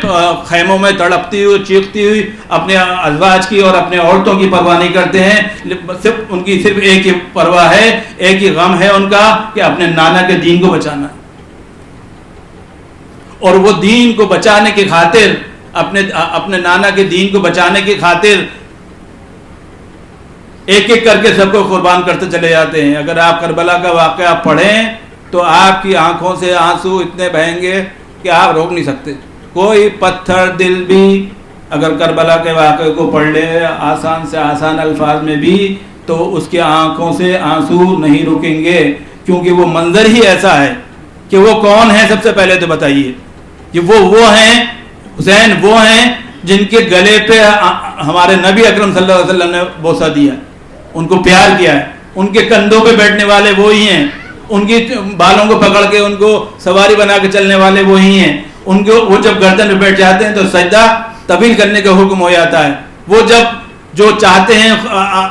خیموں میں تڑپتی ہوئی چیختی ہوئی اپنے ازواج کی اور اپنے عورتوں کی پرواہ نہیں کرتے ہیں. ان کی صرف ایک ہی پرواہ ہے، ایک ہی غم ہے ان کا کہ اپنے نانا کے دین کو بچانا. اور وہ دین کو بچانے کی خاطر، اپنے نانا کے دین کو بچانے کی خاطر ایک ایک کر کے سب کو قربان کرتے چلے جاتے ہیں. اگر آپ کربلا کا واقعہ پڑھیں تو آپ کی آنکھوں سے آنسو اتنے بہیں گے کہ آپ روک نہیں سکتے. کوئی پتھر دل بھی اگر کربلا کے واقعے کو پڑھ لے آسان سے آسان الفاظ میں بھی تو اس کی آنکھوں سے آنسو نہیں رکیں گے، کیونکہ وہ منظر ہی ایسا ہے کہ وہ کون ہے؟ سب سے پہلے تو بتائیے. کہ وہ ہیں حسین، وہ ہیں جن کے گلے پہ ہمارے نبی اکرم صلی اللہ علیہ وسلم نے بوسہ دیا، ان کو پیار کیا ہے. ان کے کندھوں پہ بیٹھنے والے وہی ہیں، ان کی بالوں کو پکڑ کے ان کو سواری بنا کے چلنے والے وہی ہیں. ان کو وہ جب گردن پہ بیٹھ جاتے ہیں تو سجدہ طویل کرنے کا حکم ہو جاتا ہے. وہ جب جو چاہتے ہیں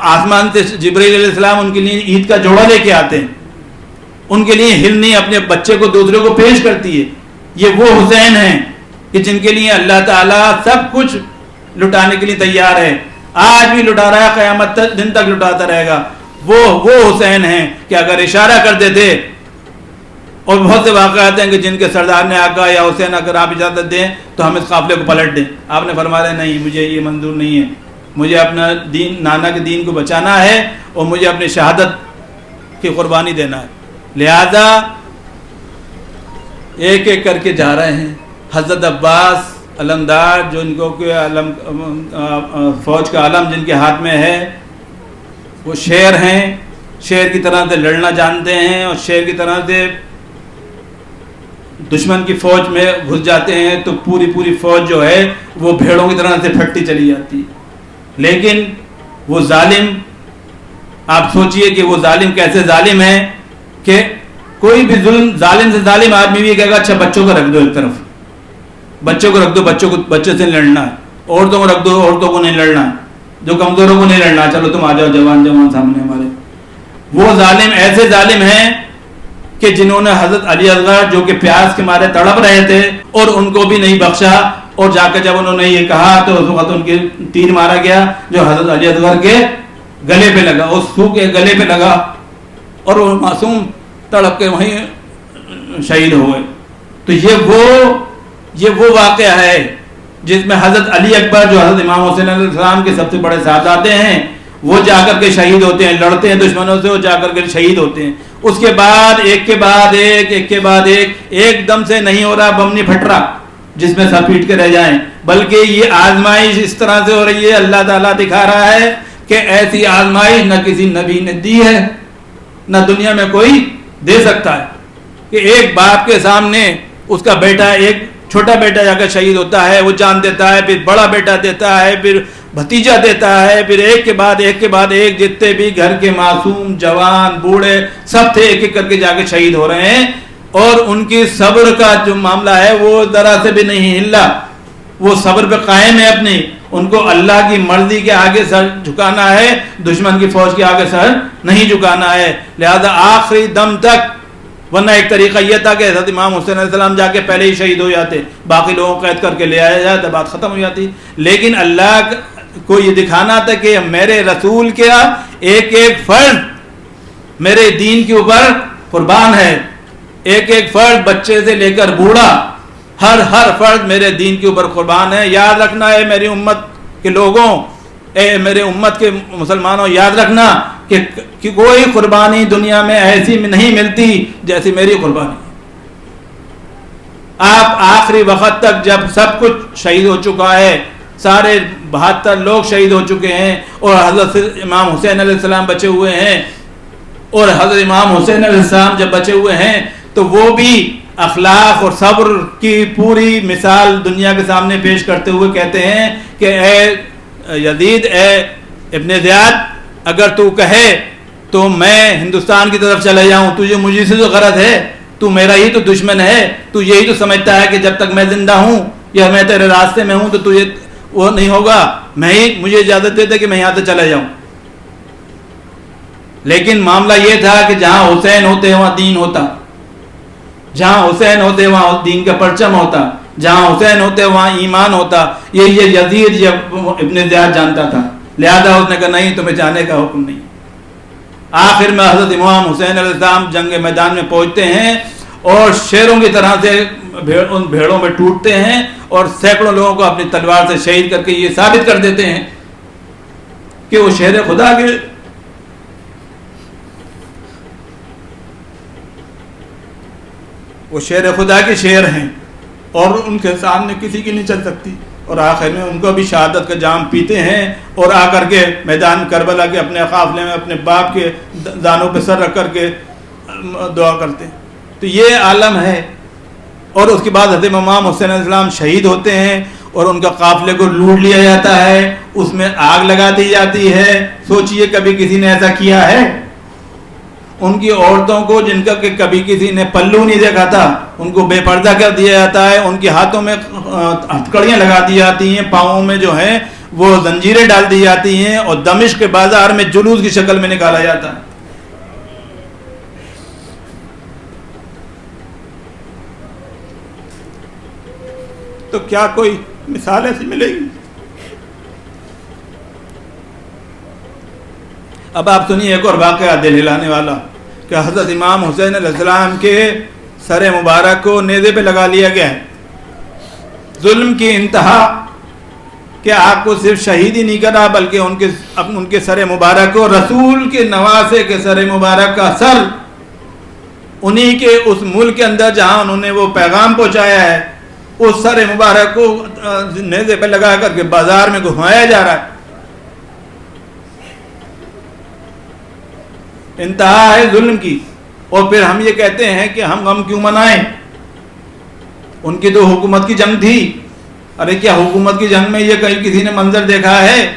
آسمان سے جبرائیل علیہ السلام ان کے لیے عید کا جوڑا لے کے آتے ہیں. ان کے لیے ہلنی اپنے بچے کو دوسرے کو پیش کرتی ہے. یہ وہ حسین ہیں کہ جن کے لیے اللہ تعالیٰ سب کچھ لٹانے کے لیے تیار ہے. آج بھی لٹا رہا ہے, قیامت تک دن تک لٹاتا رہے گا. وہ حسین ہیں کہ اگر اشارہ کر دیتے, اور بہت سے واقعات ہیں کہ جن کے سردار نے آقا یا حسین اگر آپ اجازت دیں تو ہم اس قافلے کو پلٹ دیں. آپ نے فرمایا نہیں, مجھے یہ منظور نہیں ہے, مجھے اپنا دین, نانا کے دین کو بچانا ہے اور مجھے اپنی شہادت کی قربانی دینا ہے. لہذا ایک ایک کر کے جا رہے ہیں. حضرت عباس علمدار, جو ان کو فوج کا علم جن کے ہاتھ میں ہے, وہ شیر ہیں, شیر کی طرح سے لڑنا جانتے ہیں اور شیر کی طرح سے دشمن کی فوج میں گھس جاتے ہیں تو پوری فوج جو ہے وہ بھیڑوں کی طرح سے پھٹتی چلی جاتی ہے. لیکن وہ ظالم, آپ سوچئے کہ وہ ظالم کیسے ظالم ہے کہ کوئی بھی ظالم سے ظالم آدمی بھی کہے گا اچھا بچوں کو رکھ دو ایک طرف, بچوں کو رکھ دو, بچے سے لڑنا ہے, عورتوں کو رکھ دو, عورتوں کو نہیں لڑنا ہے, جو کمزوروں کو نہیں لڑنا, چلو تم آ جاؤ جوان سامنے ہمارے. وہ ظالم ایسے ظالم ہیں کہ جنہوں نے حضرت علی اصغر جو کہ پیاس کے مارے تڑپ رہے تھے اور ان کو بھی نہیں بخشا, اور جا کے جب انہوں نے یہ کہا تو اس وقت ان کے تیر مارا گیا جو حضرت علی اصغر کے گلے پہ لگا, اس سو کے گلے پہ لگا اور وہ معصوم تڑپ کے وہیں شہید ہوئے. تو یہ وہ واقعہ ہے جس میں حضرت علی اکبر جو حضرت امام حسین علیہ السلام کے سب سے بڑے صاحبزادے ہیں وہ جا کر کے شہید ہوتے ہیں, لڑتے ہیں دشمنوں سے, وہ جا کر کے شہید ہوتے ہیں. اس کے بعد ایک کے بعد ایک دم سے نہیں ہو رہا, بم نہیں پھٹ رہا جس میں سب پیٹ کے رہ جائیں, بلکہ یہ آزمائش اس طرح سے ہو رہی ہے. اللہ تعالیٰ دکھا رہا ہے کہ ایسی آزمائش نہ کسی نبی نے دی ہے, نہ دنیا میں کوئی دے سکتا ہے, کہ ایک باپ کے سامنے اس کا بیٹا, ایک چھوٹا بیٹا جا کر شہید ہوتا ہے, وہ جان دیتا ہے, پھر بڑا بیٹا دیتا ہے, پھر بھتیجا دیتا ہے, پھر ایک کے بعد ایک جتنے بھی گھر کے معصوم جوان بوڑھے سب تھے ایک ایک کر کے جا کے شہید ہو رہے ہیں. اور ان کی صبر کا جو معاملہ ہے وہ ذرا سے بھی نہیں ہلا, وہ صبر پہ قائم ہے اپنی. ان کو اللہ کی مرضی کے آگے سر جھکانا ہے, دشمن کی فوج کے آگے سر نہیں جھکانا ہے. لہذا آخری دم تک, ورنہ ایک طریقہ یہ تھا کہ حضرت امام حسین علیہ السلام جا کے پہلے ہی شہید ہو جاتے, باقی لوگوں کو قید کر کے لے آیا جاتا, بات ختم ہو جاتی. لیکن اللہ کو یہ دکھانا تھا کہ میرے رسول کیا ایک ایک فرد میرے دین کے اوپر قربان ہے, ایک ایک فرد بچے سے لے کر بوڑھا, ہر فرد میرے دین کے اوپر قربان ہے. یاد رکھنا ہے میری امت کے لوگوں, اے میرے امت کے مسلمانوں, یاد رکھنا کہ کوئی قربانی دنیا میں ایسی نہیں ملتی جیسی میری قربانی. آپ آخری وقت تک جب سب کچھ شہید ہو چکا ہے, سارے 72 لوگ شہید ہو چکے ہیں اور حضرت امام حسین علیہ السلام بچے ہوئے ہیں, اور حضرت امام حسین علیہ السلام جب بچے ہوئے ہیں تو وہ بھی اخلاق اور صبر کی پوری مثال دنیا کے سامنے پیش کرتے ہوئے کہتے ہیں کہ اے یزید, اے ابن زیاد, اگر تو کہے تو میں ہندوستان کی طرف چلے جاؤں, تجھے مجھے سے جو غرض ہے, تو میرا ہی تو دشمن ہے, تو یہی تو سمجھتا ہے کہ جب تک میں زندہ ہوں یا میں تیرے راستے میں ہوں تو تجھے وہ نہیں ہوگا, مجھے اجازت دے دے کہ میں یہاں سے چلا جاؤں. لیکن معاملہ یہ تھا کہ جہاں حسین ہوتے وہاں دین ہوتا, جہاں حسین ہوتے وہاں دین کا پرچم ہوتا, جہاں حسین ہوتے وہاں ایمان ہوتا. یہ یزید ابن زیاد جانتا تھا, لہذا اس نے کہا نہیں, تمہیں جانے کا حکم نہیں. آخر میں حضرت امام حسین علیہ السلام جنگ میدان میں پہنچتے ہیں اور شیروں کی طرح سے ان بھیڑوں میں ٹوٹتے ہیں اور سینکڑوں لوگوں کو اپنی تلوار سے شہید کر کے یہ ثابت کر دیتے ہیں کہ وہ شیر خدا کے کے شیر ہیں اور ان کے سامنے کسی کی نہیں چل سکتی. اور آخر میں ان کو بھی شہادت کا جام پیتے ہیں اور آ کر کے میدان کربلا کے اپنے قافلے میں اپنے باپ کے دانوں پہ سر رکھ کر کے دعا کرتے ہیں. تو یہ عالم ہے. اور اس کے بعد حضرت امام حسین علیہ السلام شہید ہوتے ہیں اور ان کا قافلے کو لوٹ لیا جاتا ہے, اس میں آگ لگا دی جاتی ہے. سوچئے کبھی کسی نے ایسا کیا ہے؟ ان کی عورتوں کو جن کا کہ کبھی کسی نے پلو نہیں دیکھا تھا ان کو بے پردہ کر دیا جاتا ہے, ان کے ہاتھوں میں ہتھکڑیاں لگا دی جاتی ہیں, پاؤں میں جو ہیں وہ زنجیریں ڈال دی جاتی ہیں اور دمشق کے بازار میں جلوس کی شکل میں نکالا جاتا ہے. تو کیا کوئی مثال ایسی ملے گی؟ اب آپ سنیے ایک اور واقعہ دل ہلانے والا کہ حضرت امام حسین علیہ السلام کے سر مبارک کو نیزے پہ لگا لیا گیا ہے. ظلم کی انتہا کہ آپ کو صرف شہید ہی نہیں کرا بلکہ ان کے سر مبارک کو رسول کے نواسے کے سر مبارک کا سر انہی کے اس ملک کے اندر جہاں انہوں نے وہ پیغام پہنچایا ہے اس سر مبارک کو نیزے پہ لگا کر کے بازار میں گھمایا جا رہا ہے. انتہا ہے ظلم کی. اور پھر ہم یہ کہتے ہیں کہ ہم غم کیوں منائیں؟ ان کی تو حکومت کی جنگ تھی. ارے کیا حکومت کی جنگ میں یہ کہیں کسی نے منظر دیکھا ہے؟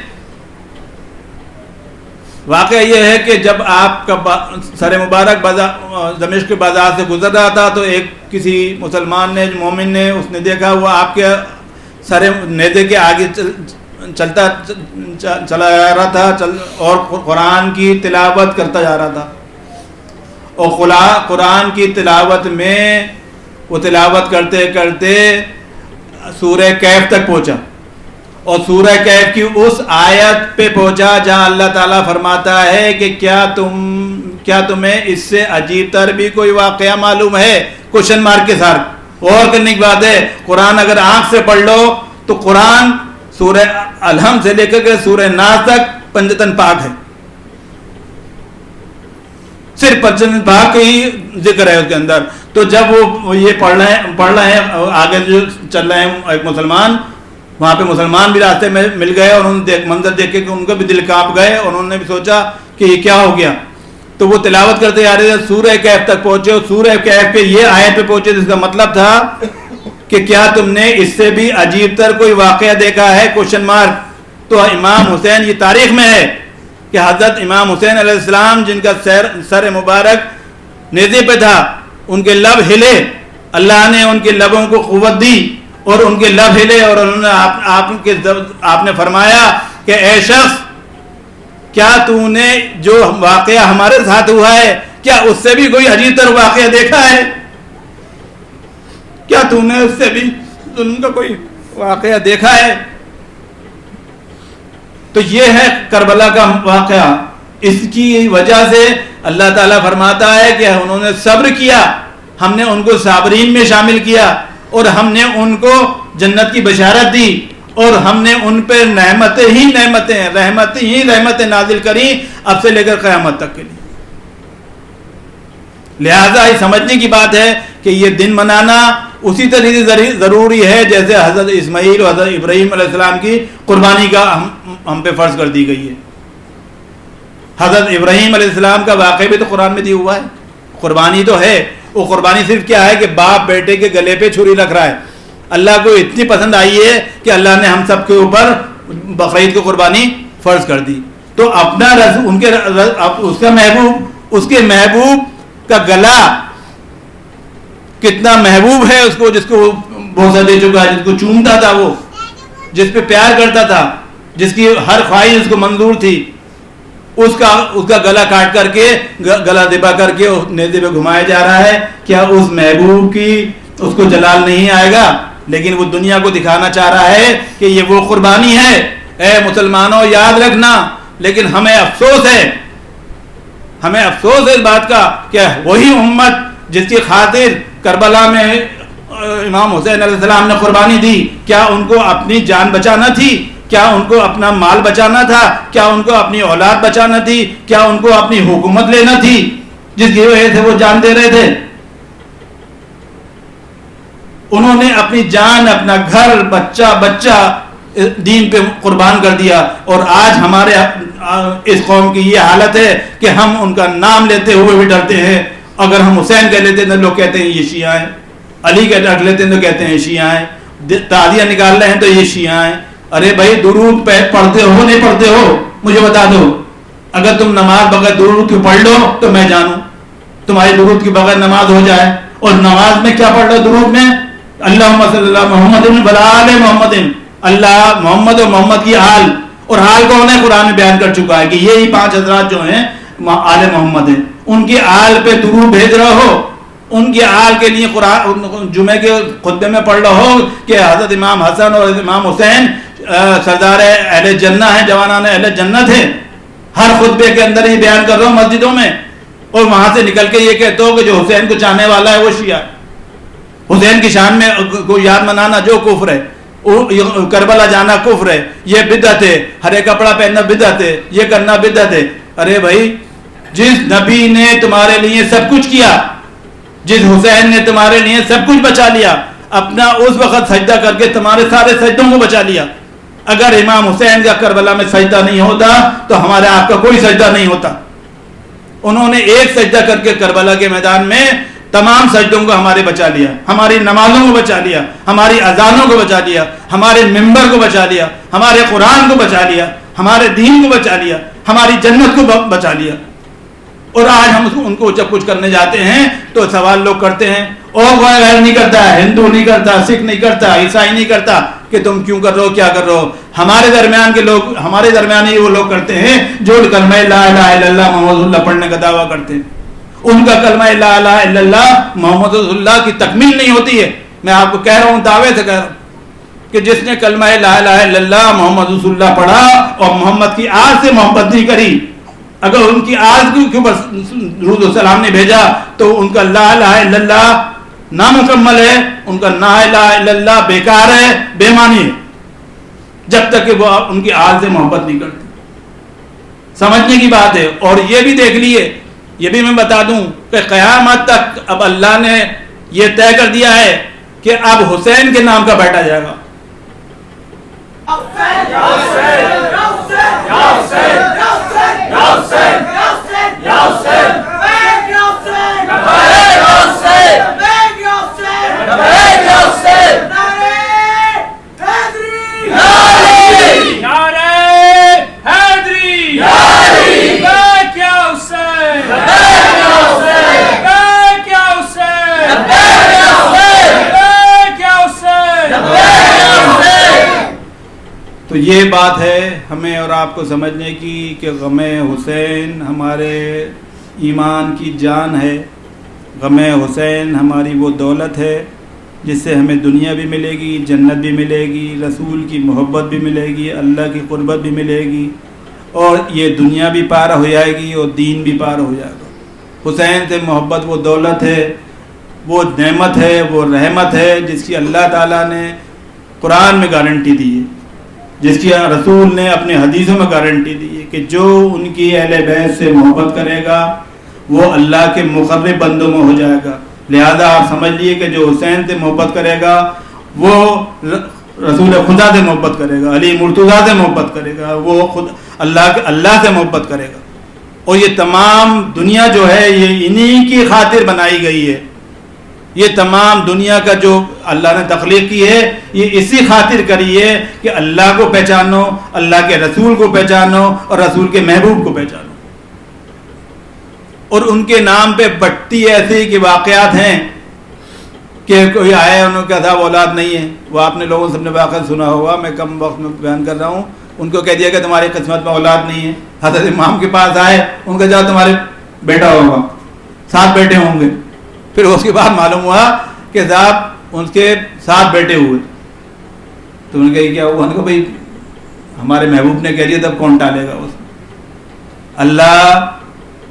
واقعہ یہ ہے کہ جب آپ کا سر مبارک دمشق کے بازار سے گزر رہا تھا تو ایک کسی مسلمان نے مومن نے اس نے دیکھا وہ آپ کے سر نیزے کے آگے چلا جا رہا تھا اور قرآن کی تلاوت کرتا جا رہا تھا. اور قرآن کی تلاوت میں وہ تلاوت کرتے کرتے سورہ کہف تک پہنچا اور سورہ کہف کی اس آیت پہ پہنچا جہاں اللہ تعالیٰ فرماتا ہے کہ کیا تمہیں اس سے عجیب تر بھی کوئی واقعہ معلوم ہے؟ کوشچن مارک کے ساتھ. غور کرنے کی بات ہے. قرآن اگر آنکھ سے پڑھ لو تو قرآن سورہ الحمد سے لے کر کے سورہ ناس تک پنجتن پاک ہے. صرف پنجتن پاک کا ہی ذکر ہے اس کے اندر. تو جب وہ یہ پڑھ رہے ہیں آگے جو چل رہے ہیں ایک مسلمان وہاں پہ مسلمان بھی راستے میں مل گئے اور انہوں نے منظر دیکھ کے ان کا بھی دل کانپ گئے اور انہوں نے بھی سوچا کہ یہ کیا ہو گیا. تو وہ تلاوت کرتے جا رہے تھے سورہ کہف تک پہنچے اور سورہ کہف کے یہ آیت پہ پہنچے جس کا مطلب تھا کہ کیا تم نے اس سے بھی عجیب تر کوئی واقعہ دیکھا ہے؟ Question mark. تو امام حسین یہ تاریخ میں ہے کہ حضرت امام حسین علیہ السلام جن کا سر مبارک نیزے پہ تھا ان کے لب ہلے. اللہ نے ان کے لبوں کو قوت دی اور ان کے لب ہلے اور انہوں نے آپ نے فرمایا کہ اے شخص کیا تو نے جو واقعہ ہمارے ساتھ ہوا ہے کیا اس سے بھی کوئی عجیب تر واقعہ دیکھا ہے؟ کیا تو نے اس سے بھی ظلم کا کوئی واقعہ دیکھا ہے؟ تو یہ ہے کربلا کا واقعہ. اس کی وجہ سے اللہ تعالیٰ فرماتا ہے کہ انہوں نے صبر کیا, ہم نے ان کو صابرین میں شامل کیا اور ہم نے ان کو جنت کی بشارت دی اور ہم نے ان پہ نعمتیں ہی نعمتیں رحمتیں ہی رحمتیں نازل کریں اب سے لے کر قیامت تک کے لیے. لہذا یہ سمجھنے کی بات ہے کہ یہ دن منانا اسی طریقے سے ضروری ہے جیسے حضرت اسماعیل اور حضرت ابراہیم علیہ السلام کی قربانی کا ہم پہ فرض کر دی گئی ہے. حضرت ابراہیم علیہ السلام کا واقعہ بھی تو قرآن میں دیا ہوا ہے. قربانی تو ہے, وہ قربانی صرف کیا ہے کہ باپ بیٹے کے گلے پہ چھری رکھ رہا ہے. اللہ کو اتنی پسند آئی ہے کہ اللہ نے ہم سب کے اوپر بقرعید کی قربانی فرض کر دی. تو اپنا اس کے محبوب کا گلا کتنا محبوب ہے اس کو, جس کو بوسہ دے چکا ہے, جس کو چومتا تھا, وہ جس پہ پیار کرتا تھا, جس کی ہر خواہش اس کو منظور تھی, اس کا گلا کاٹ کر کے گلا دبا کر کے نیزے پہ گھمایا جا رہا ہے. کیا اس محبوب کی اس کو جلال نہیں آئے گا؟ لیکن وہ دنیا کو دکھانا چاہ رہا ہے کہ یہ وہ قربانی ہے. اے مسلمانوں یاد رکھنا, لیکن ہمیں افسوس ہے اس بات کا کہ وہی امت جس کی خاطر کربلا میں امام حسین علیہ السلام نے قربانی دی, کیا ان کو اپنی جان بچانا تھی؟ کیا ان کو اپنا مال بچانا تھا؟ کیا ان کو اپنی اولاد بچانا تھی؟ کیا ان کو اپنی حکومت لینا تھی جس کی وجہ سے وہ جان دے رہے تھے؟ انہوں نے اپنی جان, اپنا گھر, بچہ دین پہ قربان کر دیا. اور آج ہمارے اس قوم کی یہ حالت ہے کہ ہم ان کا نام لیتے ہوئے بھی ڈرتے ہیں. اگر ہم حسین کہہ لیتے ہیں تو لوگ کہتے ہیں یہ شیعہ ہیں, علی کہہ لیتے ہیں تو کہتے ہیں شیعہ ہیں, تعزیہ نکال رہے ہیں تو یہ شیعہ ہیں. ارے بھائی درود پڑھتے ہو نہیں پڑھتے ہو مجھے بتا دو. اگر تم نماز بغیر درود کی پڑھ لو تو میں جانوں تمہاری درود کی بغیر نماز ہو جائے. اور نماز میں کیا پڑھ لو درود میں؟ اللہم صلی اللہ محمد وعلی آل محمد, اللہ محمد اور محمد کی آل, اور حال کون ہے قرآن میں بیان کر چکا ہے کہ یہی 5 حضرات جو ہیں آل محمد ہیں, ان کی آل پہ درود بھیج رہا ہو ان کی آل کے لیے قرآن جمعے کے خطبے میں پڑھ رہو کہ حضرت امام حسن اور امام حسین سردار اہل جنہ ہیں، جوانان اہل جنت ہیں. ہر خطبے کے اندر یہ بیان کر رہا ہوں مسجدوں میں، اور وہاں سے نکل کے یہ کہتے ہو کہ جو حسین کو چاہنے والا ہے وہ شیعہ ہے. حسین کی شان میں کو یاد منانا جو کفر ہے، کربلا جانا کفر ہے، یہ بدعت ہے، ہرے کپڑا پہننا بدعت ہے، یہ کرنا بدعت ہے. ارے بھائی، جس نبی نے تمہارے لیے سب کچھ کیا، جس حسین نے تمہارے لیے سب کچھ بچا لیا، اپنا اس وقت سجدہ کر کے تمہارے سارے سجدوں کو بچا لیا. اگر امام حسین کا کربلا میں سجدہ نہیں ہوتا تو ہمارے آپ کا کوئی سجدہ نہیں ہوتا. انہوں نے ایک سجدہ کر کے کربلا کے میدان میں تمام سجدوں کو ہمارے بچا لیا، ہماری نمازوں کو بچا لیا، ہماری اذانوں کو بچا لیا، ہمارے ممبر کو بچا لیا، ہمارے قرآن کو بچا لیا، ہمارے دین کو بچا لیا، ہماری جنت کو بچا لیا. اور آج ہم ان کو جب کچھ کرنے جاتے ہیں تو سوال لوگ کرتے ہیں، اور غیر نہیں کرتا، ہندو نہیں کرتا، سکھ نہیں کرتا، عیسائی نہیں کرتا، کہ تم کیوں کر رہے ہو، کیا کر رہے ہو. ہمارے درمیان کے لوگ، ہمارے درمیان ہی وہ لوگ کرتے ہیں جو کلمہ لا الہ الا اللہ محمد اللہ پڑھنے کا دعویٰ کرتے ہیں. ان کا کلمہ لا الہ الا اللہ محمد رسول اللہ کی تکمیل نہیں ہوتی ہے. میں آپ کو کہہ رہا ہوں، دعوے سے کہہ رہا ہوں کہ جس نے کلمہ لا الہ الا اللہ محمد رسول اللہ پڑھا اور محمد کی آج سے محبت نہیں کری، اگر ان کی آج کیوں بس درود و سلام نے بھیجا تو ان کا لا الہ الا اللہ نامکمل ہے، ان کا لا الہ الا اللہ بیکار ہے، بے معنی ہے، جب تک کہ وہ ان کی آل سے محبت نہیں کرتے. سمجھنے کی بات ہے. اور یہ بھی دیکھ لیے، یہ بھی میں بتا دوں کہ قیامت تک اب اللہ نے یہ طے کر دیا ہے کہ اب حسین کے نام کا بیٹا جائے گا. تو یہ بات ہے ہمیں اور آپ کو سمجھنے کی کہ غم حسین ہمارے ایمان کی جان ہے. غم حسین ہماری وہ دولت ہے جس سے ہمیں دنیا بھی ملے گی، جنت بھی ملے گی، رسول کی محبت بھی ملے گی، اللہ کی قربت بھی ملے گی، اور یہ دنیا بھی پار ہو جائے گی اور دین بھی پار ہو جائے گا. حسین سے محبت وہ دولت ہے، وہ نعمت ہے، وہ رحمت ہے جس کی اللہ تعالیٰ نے قرآن میں گارنٹی دی ہے، جس کی رسول نے اپنے حدیثوں میں گارنٹی دی ہے کہ جو ان کی اہل بیت سے محبت کرے گا وہ اللہ کے مقرب بندوں میں ہو جائے گا. لہذا آپ سمجھ لیے کہ جو حسین سے محبت کرے گا وہ رسول خدا سے محبت کرے گا، علی مرتضیٰ سے محبت کرے گا، وہ خود اللہ سے محبت کرے گا. اور یہ تمام دنیا جو ہے یہ انہی کی خاطر بنائی گئی ہے. یہ تمام دنیا کا جو اللہ نے تخلیق کی ہے یہ اسی خاطر کری ہے کہ اللہ کو پہچانو، اللہ کے رسول کو پہچانو اور رسول کے محبوب کو پہچانو. اور ان کے نام پہ بٹتی ایسی کہ واقعات ہیں کہ کوئی آیا انہوں کے صاحب اولاد نہیں ہے، وہ آپ نے لوگوں سے اپنے واقعہ سنا ہوگا، میں کم وقت میں بیان کر رہا ہوں. ان کو کہہ دیا کہ تمہاری قسمت میں اولاد نہیں ہے. حضرت امام کے پاس آئے، ان کو جاؤ تمہارے بیٹا ہوگا، 7 بیٹے ہوں گے. پھر اس کے بعد معلوم ہوا کہ صاحب ان کے 7 بیٹے ہوئے. تو انہوں نے کہا کیا ہوا؟ انہوں نے کہا بھائی ہمارے محبوب نے کہہ دیا تب کون ٹالے گا اس. اللہ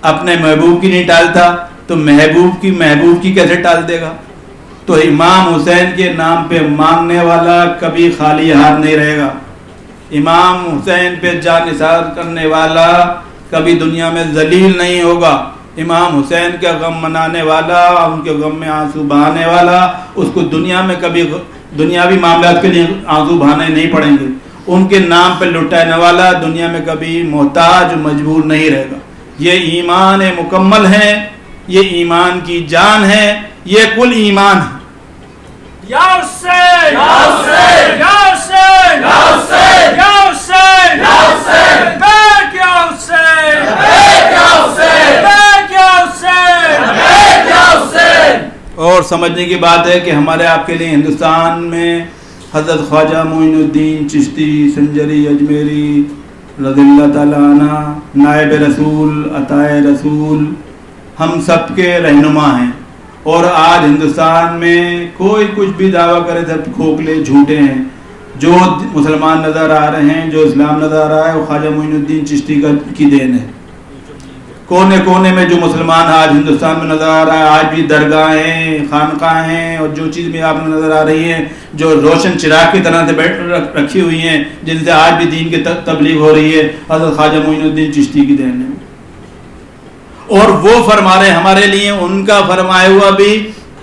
اپنے محبوب کی نہیں ٹالتا تو محبوب کی کیسے ٹال دے گا؟ تو امام حسین کے نام پہ مانگنے والا کبھی خالی ہاتھ نہیں رہے گا. امام حسین پہ جان نثار کرنے والا کبھی دنیا میں ذلیل نہیں ہوگا. امام حسین کا غم منانے والا، ان کے غم میں آنسو بہانے والا، اس کو دنیا میں کبھی دنیاوی معاملات کے لیے آنسو بہانے نہیں پڑیں گے. ان کے نام پہ لٹانے والا دنیا میں کبھی محتاج مجبور نہیں رہے گا. یہ ایمان مکمل ہے، یہ ایمان کی جان ہے، یہ کل ایمان ہے. یا حسین یا حسین یا حسین یا حسین یا حسین یا حسین بیک یا حسین بیک یا حسین بیک یا حسین بیک یا حسین. اور سمجھنے کی بات ہے کہ ہمارے آپ کے لیے ہندوستان میں حضرت خواجہ معین الدین چشتی سنجری اجمیری رضی اللہ تعالیٰ عنہ نائب رسول عطائے رسول ہم سب کے رہنما ہیں. اور آج ہندوستان میں کوئی کچھ بھی دعویٰ کرے سب کھوکھلے جھوٹے ہیں. جو مسلمان نظر آ رہے ہیں, جو اسلام نظر آ رہا ہے, وہ خواجہ معین الدین چشتی کی دین ہے. کونے کونے میں جو مسلمان آج ہندوستان میں نظر آ رہا ہے, آج بھی درگاہیں, خانقاہیں ہیں, اور جو چیز بھی آپ نے نظر آ رہی ہے جو روشن چراغ کی طرح سے رکھی ہوئی ہیں, جن سے آج بھی دین کی تبلیغ ہو رہی ہے, حضرت خواجہ معین الدین چشتی کی دین ہے. اور وہ فرما رہے ہمارے لیے, ان کا فرمایا ہوا بھی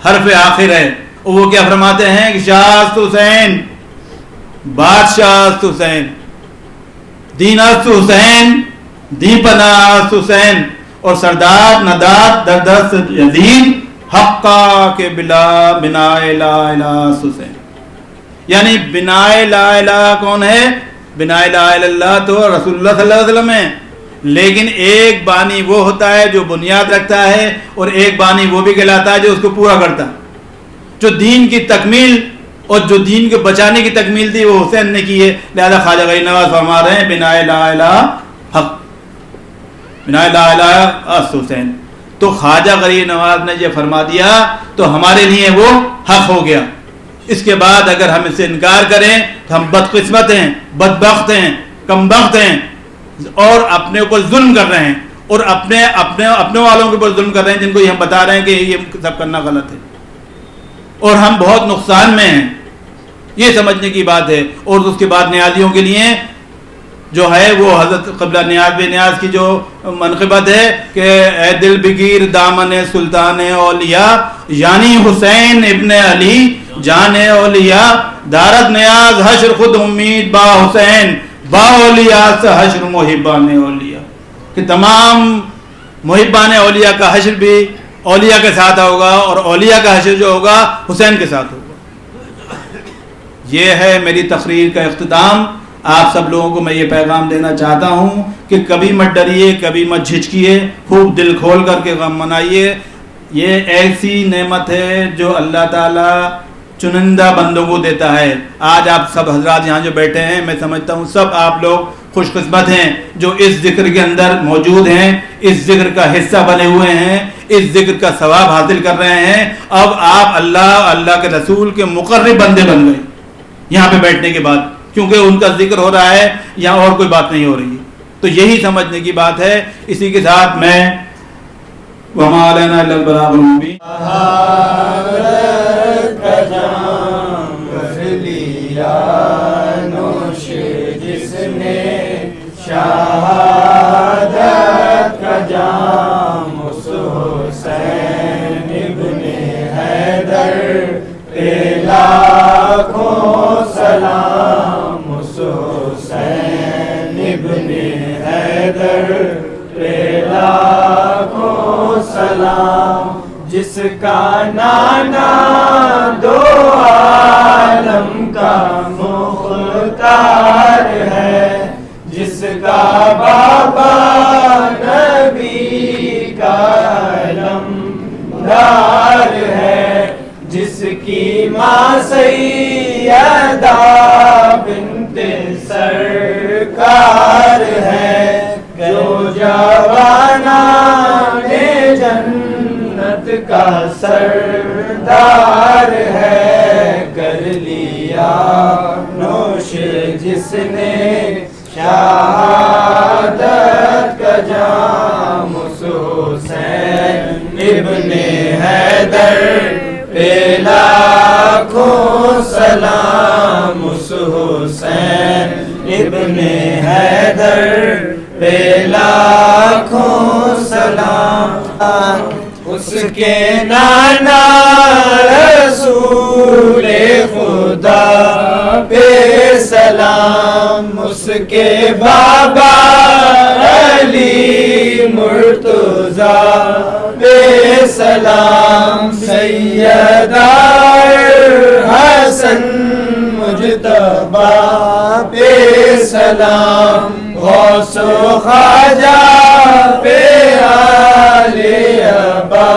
حرف آخر ہے. وہ کیا فرماتے ہیں کہ شاست حسین, بادشاہ حسین, دینست حسین, دیپناست حسین, اور سردار نداد دردست یزید حقا کے بلا بنا لا الہ حسین. یعنی بنا لا الہ کون ہے؟ بنا لا الہ اللہ تو رسول اللہ صلی اللہ علیہ وسلم ہے. لیکن ایک بانی وہ ہوتا ہے جو بنیاد رکھتا ہے, اور ایک بانی وہ بھی کہلاتا ہے جو اس کو پورا کرتا. جو دین کی تکمیل اور جو دین کو بچانے کی تکمیل تھی وہ حسین نے کی ہے. لہذا خواجہ غریب نواز فرما رہے ہیں بنا لا الہ حق, بنا لا الہ حسین. تو خواجہ غریب نواز نے یہ فرما دیا تو ہمارے لیے وہ حق ہو گیا. اس کے بعد اگر ہم اس سے انکار کریں تو ہم بدقسمت ہیں, بدبخت ہیں, کمبخت ہیں, اور اپنے اوپر ظلم کر رہے ہیں, اور اپنے والوں کے اوپر ظلم کر رہے ہیں جن کو ہم بتا رہے ہیں کہ یہ سب کرنا غلط ہے, اور ہم بہت نقصان میں ہیں. یہ سمجھنے کی بات ہے. اور اس کے بعد نیازیوں کے لیے جو ہے وہ حضرت قبلہ نیاز بے نیاز کی جو منقبت ہے کہ اے دل بگیر دامن سلطان اولیاء, یعنی حسین ابن علی جان اولیاء, دارت نیاز حشر خود امید با حسین, با اولیاء سے حشر محبان اولیاء. کہ تمام محبان اولیاء کا حشر بھی اولیاء کے ساتھ ہوگا, اور اولیاء کا حشر جو ہوگا حسین کے ساتھ ہوگا. یہ ہے میری تقریر کا اختتام. آپ سب لوگوں کو میں یہ پیغام دینا چاہتا ہوں کہ کبھی مت ڈریے, کبھی مت جھجکیے, خوب دل کھول کر کے غم منائیے. یہ ایسی نعمت ہے جو اللہ تعالیٰ چنندہ بندوں کو دیتا ہے. آج آپ سب حضرات یہاں جو بیٹھے ہیں, میں سمجھتا ہوں سب آپ لوگ خوش قسمت ہیں جو اس ذکر کے اندر موجود ہیں, اس ذکر کا حصہ بنے ہوئے ہیں, اس ذکر کا ثواب حاصل کر رہے ہیں. اب آپ اللہ کے رسول کے مقرب بندے بن گئے یہاں پہ بیٹھنے کے بعد, کیونکہ ان کا ذکر ہو رہا ہے, یہاں اور کوئی بات نہیں ہو رہی ہے. تو یہی سمجھنے کی بات ہے. اسی کے ساتھ میں وَمَا عَلَيْنَا إِلَّا الْبَلَاغُ الْمُبِينُ جس نے شہادت کا جام اس حسین ابن حیدر پہ لاکھوں سلام, اس حسین ابن حیدر پہ لاکھوں سلام. جس کا نانا دو عالم کا مختار ہے, جس کا بابا نبی کا علمدار ہے, جس کی ماں سیدہ بنت سرکار ہے, جو جوانان جنت کا سردار ہے. کر لیا نوش جس نے شہادت کا جام, اس حسین ابن حیدر پہ لاکھوں سلام, اس حسین ابن حیدر پہ لاکھوں سلام. اس کے نانا رسول خدا پہ سلام, اس کے بابا علی مرتضیٰ پہ سلام, سیدہ حسن مجتبیٰ پہ سلام, غوث و خواجہ پہ آل ابا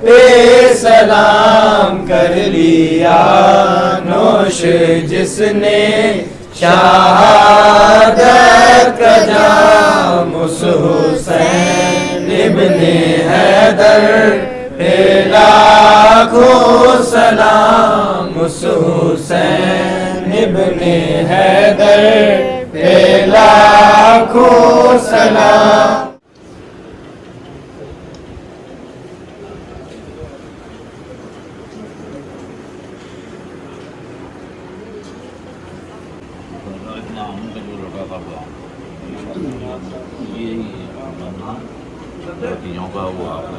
پہ سلام. کر لیا نوش جس نے شہادت کا جام, اس حسین ابن حیدر پہ لاکھوں سلام اس حسین ابن حیدر پہ لاکھوں سلام. چیزوں کا وہ آپ نے